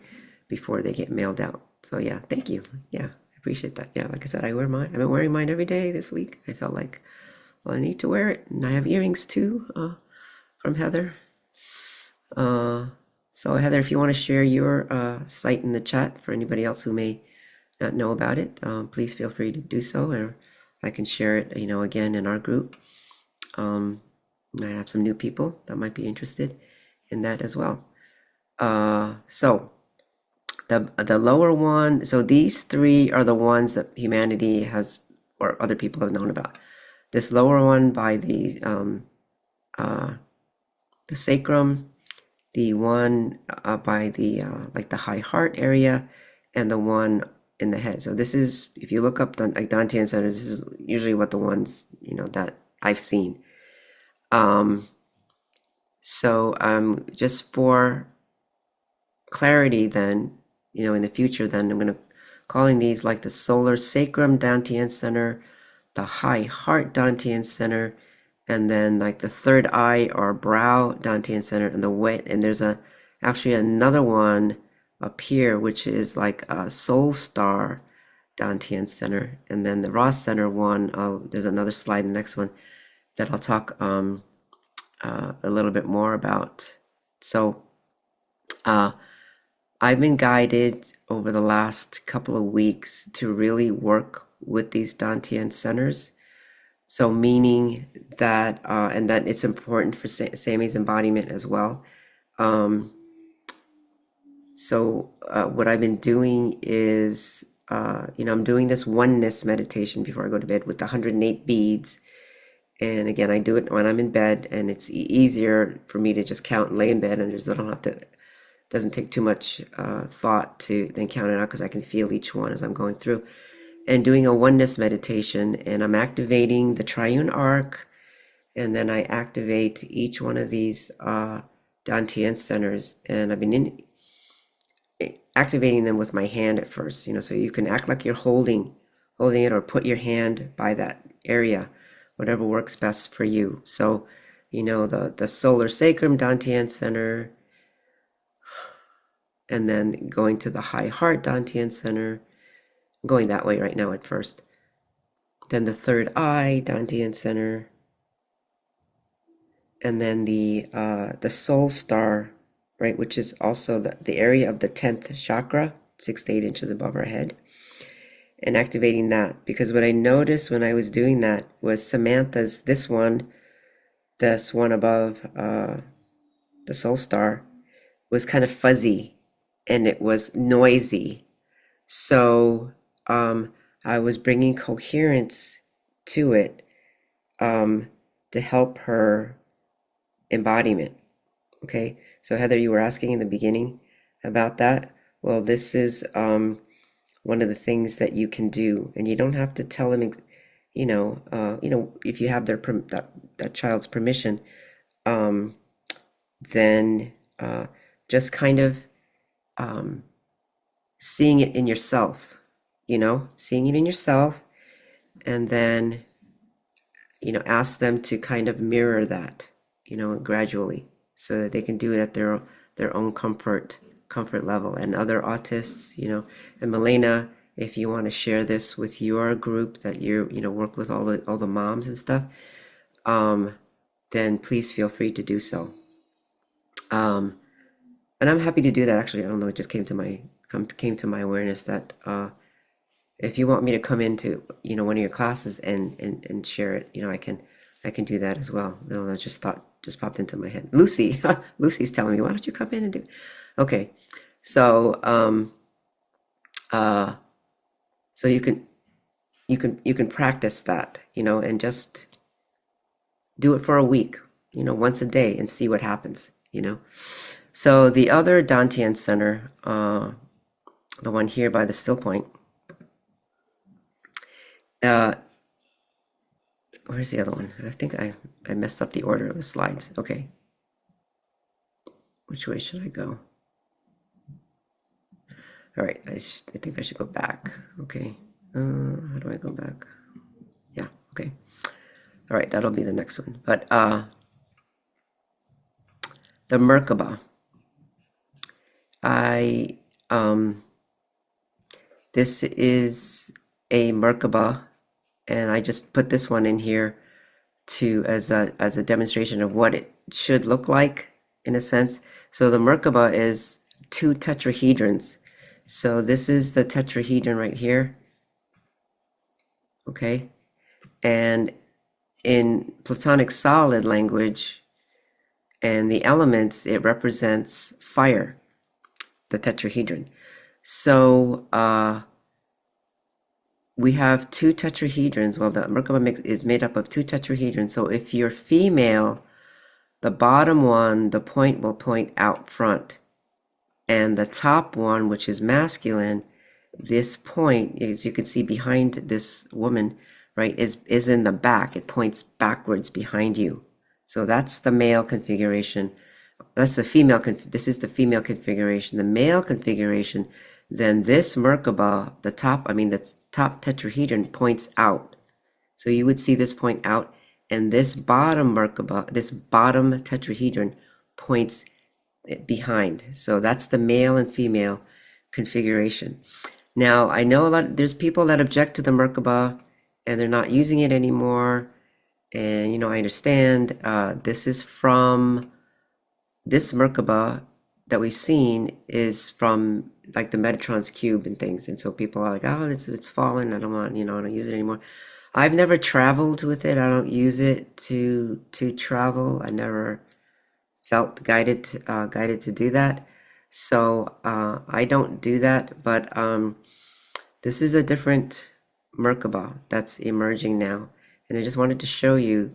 before they get mailed out. So yeah, thank you. Yeah, I appreciate that. Yeah, like I said, I wear mine. I've been wearing mine every day this week. I felt like, well, I need to wear it. And I have earrings too, from Heather. So Heather, if you want to share your site in the chat for anybody else who may not know about it, please feel free to do so, or I can share it, again in our group. I have some new people that might be interested in that as well. So the lower one, so these three are the ones that humanity has, or other people have known about. This lower one by the sacrum, the one by the like the high heart area, and the one in the head. So this is, if you look up the like Dantian centers, this is usually what the ones that I've seen. So just for clarity, then in the future, then I'm going to calling these like the solar sacrum Dantian center, the high heart Dantian center, and then like the third eye or brow Dantian center, and there's actually another one up here which is like a soul star Dantian center, and then the Ross center one. There's another slide, the next one, that I'll talk a little bit more about. So I've been guided over the last couple of weeks to really work with these Dantian centers. So meaning that, and that it's important for Sammy's embodiment as well. So what I've been doing is, I'm doing this oneness meditation before I go to bed with the 108 beads. And again, I do it when I'm in bed, and it's easier for me to just count and lay in bed, and I don't have to, doesn't take too much thought to then count it out, because I can feel each one as I'm going through. And doing a oneness meditation, and I'm activating the Tri-Une Arc, and then I activate each one of these Dantian centers, and I've been activating them with my hand at first, so you can act like you're holding it, or put your hand by that area, whatever works best for you. So, the solar sacrum Dantian center, and then going to the high heart Dantian center, going that way right now at first. Then the third eye Dantian center, and then the soul star, right, which is also the area of the 10th chakra, 6 to 8 inches above our head, and activating that. Because what I noticed when I was doing that was Samantha's, this one above the soul star, was kind of fuzzy, and it was noisy. So I was bringing coherence to it to help her embodiment. Okay, so Heather, you were asking in the beginning about that. Well, this is one of the things that you can do, and you don't have to tell them, if you have that child's permission, then just kind of seeing it in yourself, seeing it in yourself, and then ask them to kind of mirror that, gradually, so that they can do it at their own comfort level. And other autists, and Milena, if you want to share this with your group that you work with all the moms and stuff, then please feel free to do so. And I'm happy to do that. Actually, I don't know, it just came to my awareness that if you want me to come into one of your classes and share it, I can do that as well. No, I just popped into my head. Lucy's telling me, why don't you come in and do? Okay, so so you can practice that, and just do it for a week, once a day, and see what happens, So the other Dantian center, the one here by the still point, where's the other one? I think I messed up the order of the slides. Okay. Which way should I go? All right, I think I should go back. Okay. How do I go back? Yeah, okay. All right, that'll be the next one. But the Merkaba. I this is a Merkaba, and I just put this one in here to as a demonstration of what it should look like in a sense. So the Merkaba is two tetrahedrons. So this is the tetrahedron right here. Okay. And in Platonic solid language and the elements, it represents fire, the tetrahedron. So we have two tetrahedrons. Well, the Merkaba is made up of two tetrahedrons. So if you're female, the bottom one, the point will point out front. And the top one, which is masculine, this point, as you can see behind this woman, right, is in the back. It points backwards behind you. So that's the male configuration. That's the female. This is the female configuration. The male configuration, then this Merkaba, the top tetrahedron points out. So you would see this point out, and this bottom Merkaba, this bottom tetrahedron points behind. So that's the male and female configuration. Now, I know there's people that object to the Merkaba and they're not using it anymore. And, I understand this is from this Merkaba that we've seen is from like the Metatron's cube and things. And so people are like, oh, it's fallen. I don't want, I don't use it anymore. I've never traveled with it. I don't use it to travel. I never felt guided to do that. So I don't do that, but this is a different Merkaba that's emerging now. And I just wanted to show you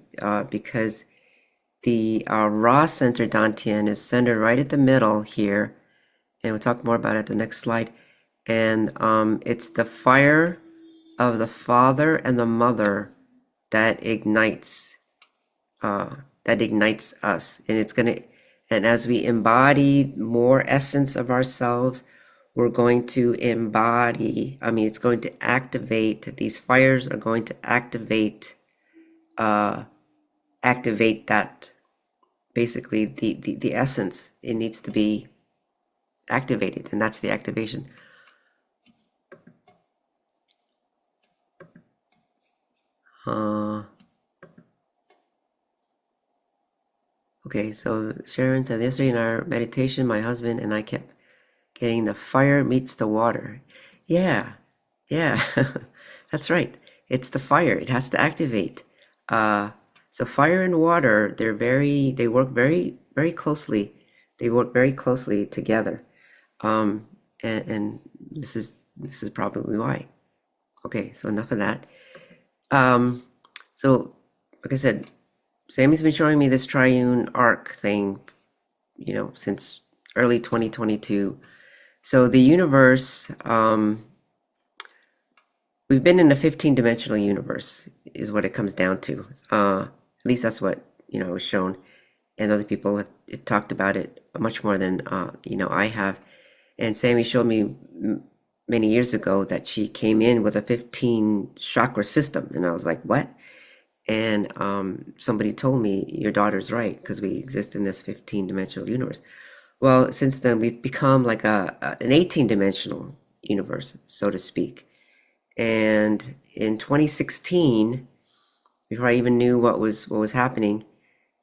because the raw center Dantian is centered right at the middle here. And we'll talk more about it at the next slide. And it's the fire of the father and the mother that ignites us. And as we embody more essence of ourselves, we're going to it's going to activate, these fires are going to activate that, basically the essence. It needs to be activated, and that's the activation. Okay, so Sharon said, yesterday in our meditation, my husband and I kept getting the fire meets the water. Yeah, that's right. It's the fire. It has to activate. So fire and water, they work very, very closely. They work very closely together. And this is probably why. Okay, so enough of that. So like I said, Sammy's been showing me this Tri-Une Arc thing, since early 2022. So the universe, we've been in a 15-dimensional universe is what it comes down to. At least that's what, was shown. And other people have talked about it much more than, I have. And Sammy showed me many years ago that she came in with a 15 chakra system. And I was like, what? And somebody told me, your daughter's right, because we exist in this 15-dimensional universe. Well, since then, we've become like an 18-dimensional universe, so to speak. And in 2016, before I even knew what was happening,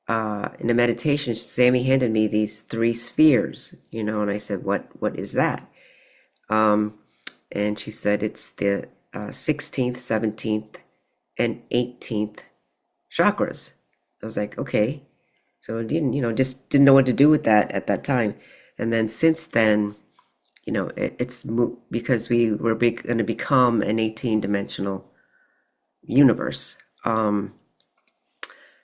in a meditation, Sammy handed me these 3 spheres, and I said, what is that? And she said, it's the 16th, 17th, and 18th chakras. I was like, okay. So I didn't, just didn't know what to do with that at that time. And then since then, it's because we were going to become an 18-dimensional universe.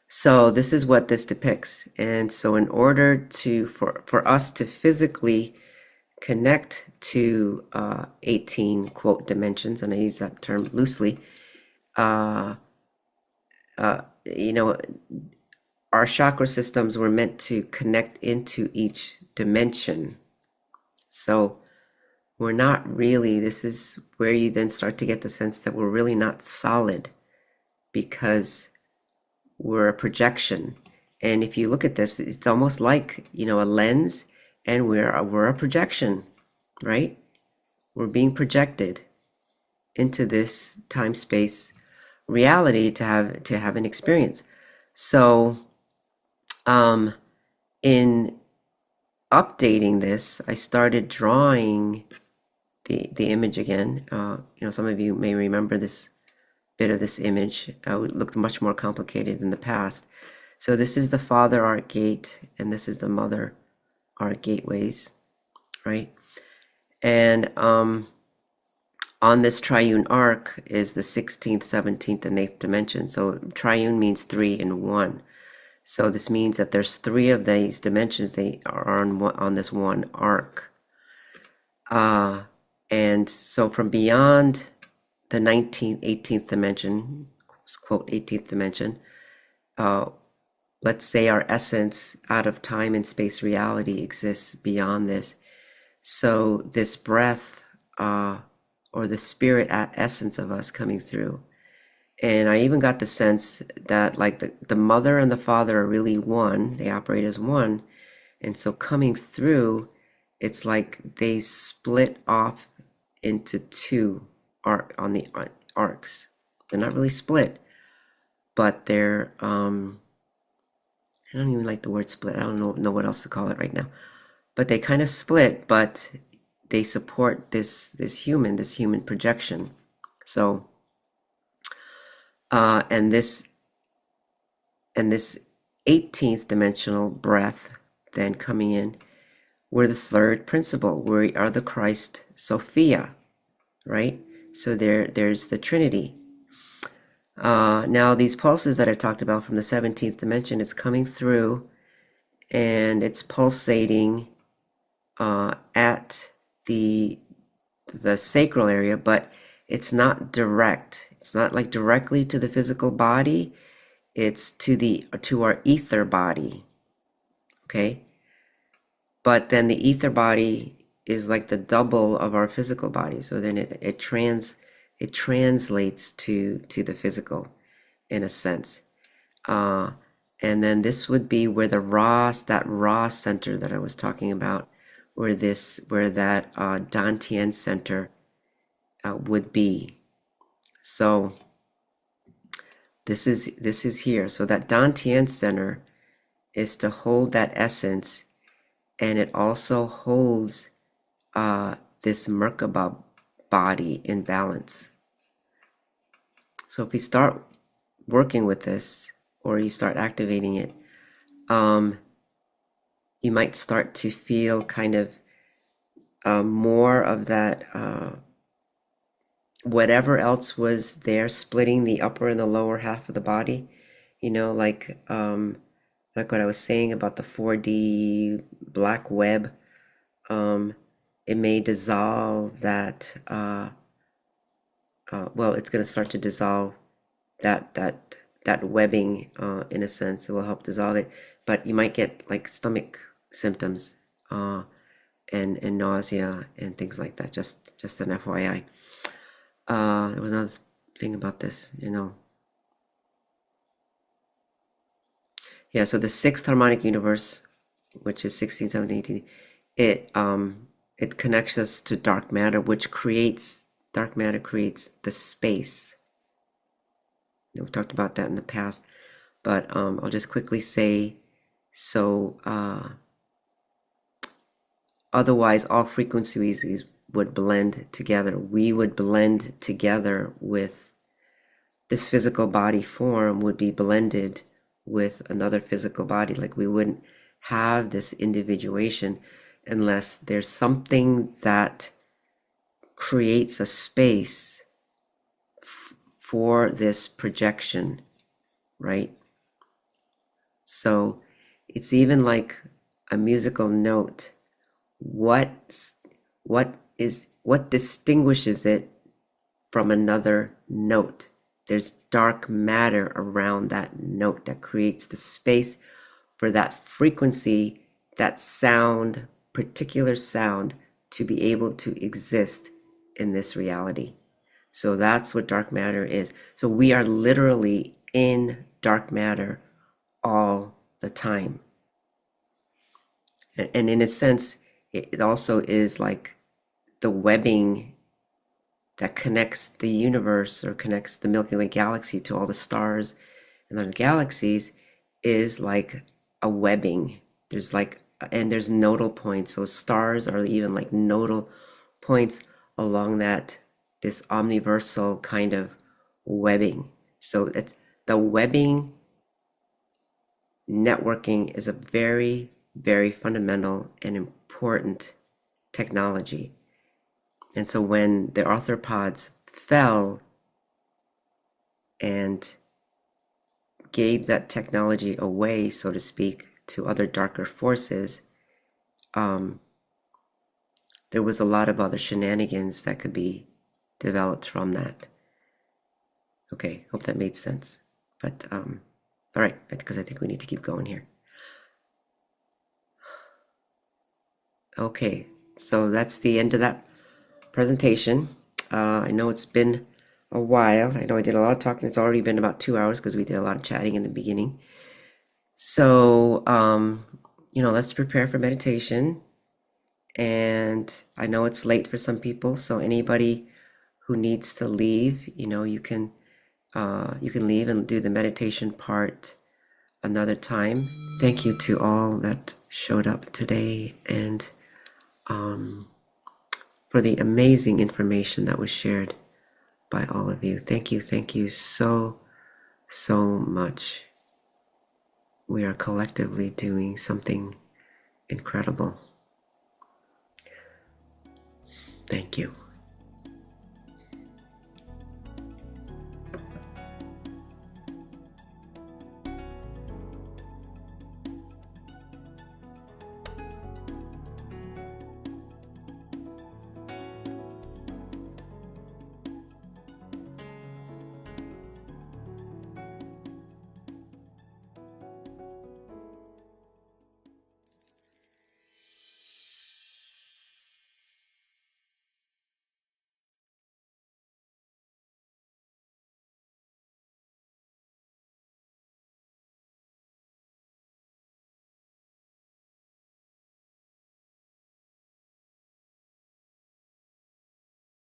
So this is what this depicts. And so in order for us to physically connect to 18 quote dimensions, and I use that term loosely, our chakra systems were meant to connect into each dimension. So we're not really, this is where you then start to get the sense that we're really not solid, because we're a projection. And if you look at this, it's almost like, you know, a lens, and we're a projection, right? We're being projected into this time-space reality to have an experience. So in updating this, I started drawing the image again. You know, some of you may remember this bit of this image. It looked much more complicated in the past. So this is the father arc gate, and this is the mother arc gateways, right? And on this triune arc is the 16th, 17th, and 8th dimension. So triune means 3 and 1. So this means that there's 3 of these dimensions. They are on this one arc. And so from beyond the 19th, 18th dimension, quote 18th dimension, let's say our essence out of time and space reality exists beyond this. So this breath, or the spirit essence of us coming through. And I even got the sense that like the mother and the father are really one, they operate as one. And so coming through, it's like they split off into 2 on the arcs. They're not really split, but they're I don't even like the word split. I don't know what else to call it right now. But they kind of split, but they support this human projection. So and this 18th dimensional breath then coming in, we're the 3rd principle. We are the Christ Sophia, right? So there's the Trinity. Now these pulses that I talked about from the 17th dimension, it's coming through and it's pulsating at the sacral area, but it's not direct. It's not like directly to the physical body. It's to our ether body. Okay? But then the ether body is like the double of our physical body. So then it translates to the physical in a sense. And then this would be where that raw center that I was talking about, where that Dantian center would be. So this is here. So that Dantian center is to hold that essence, and it also holds this Merkaba body in balance. So if we start working with this, or you start activating it, you might start to feel kind of more of that whatever else was there splitting the upper and the lower half of the body, you know, like what I was saying about the 4D black web. It may dissolve that well, it's going to start to dissolve that webbing in a sense. It will help dissolve it, but you might get like stomach symptoms and nausea and things like that. Just an FYI. There was another thing about this, you know. Yeah, so the 6th harmonic universe, which is 16, 17, 18, it connects us to dark matter, which creates the space. We've talked about that in the past, but I'll just quickly say, so otherwise all frequencies would blend together. We would blend together with this physical body form, would be blended with another physical body. Like we wouldn't have this individuation unless there's something that creates a space for this projection, right? So it's even like a musical note. What distinguishes it from another note? There's dark matter around that note that creates the space for that frequency, that sound, particular sound, to be able to exist in this reality. So that's what dark matter is. So we are literally in dark matter all the time. And in a sense, it also is like the webbing that connects the universe or connects the Milky Way galaxy to all the stars and other galaxies is like a webbing. There's like, and there's nodal points. So stars are even like nodal points along that, this omniversal kind of webbing. So it's the webbing networking is a very, very fundamental and important technology. And so when the arthropods fell and gave that technology away, so to speak, to other darker forces, there was a lot of other shenanigans that could be developed from that. Okay, hope that made sense. But all right, because I think we need to keep going here. Okay, so that's the end of that presentation. I know it's been a while. I know I did a lot of talking. It's already been about 2 hours because we did a lot of chatting in the beginning. So, let's prepare for meditation. And I know it's late for some people, so anybody who needs to leave, you can leave and do the meditation part another time. Thank you to all that showed up today and for the amazing information that was shared by all of you. Thank you so, so much. We are collectively doing something incredible. Thank you.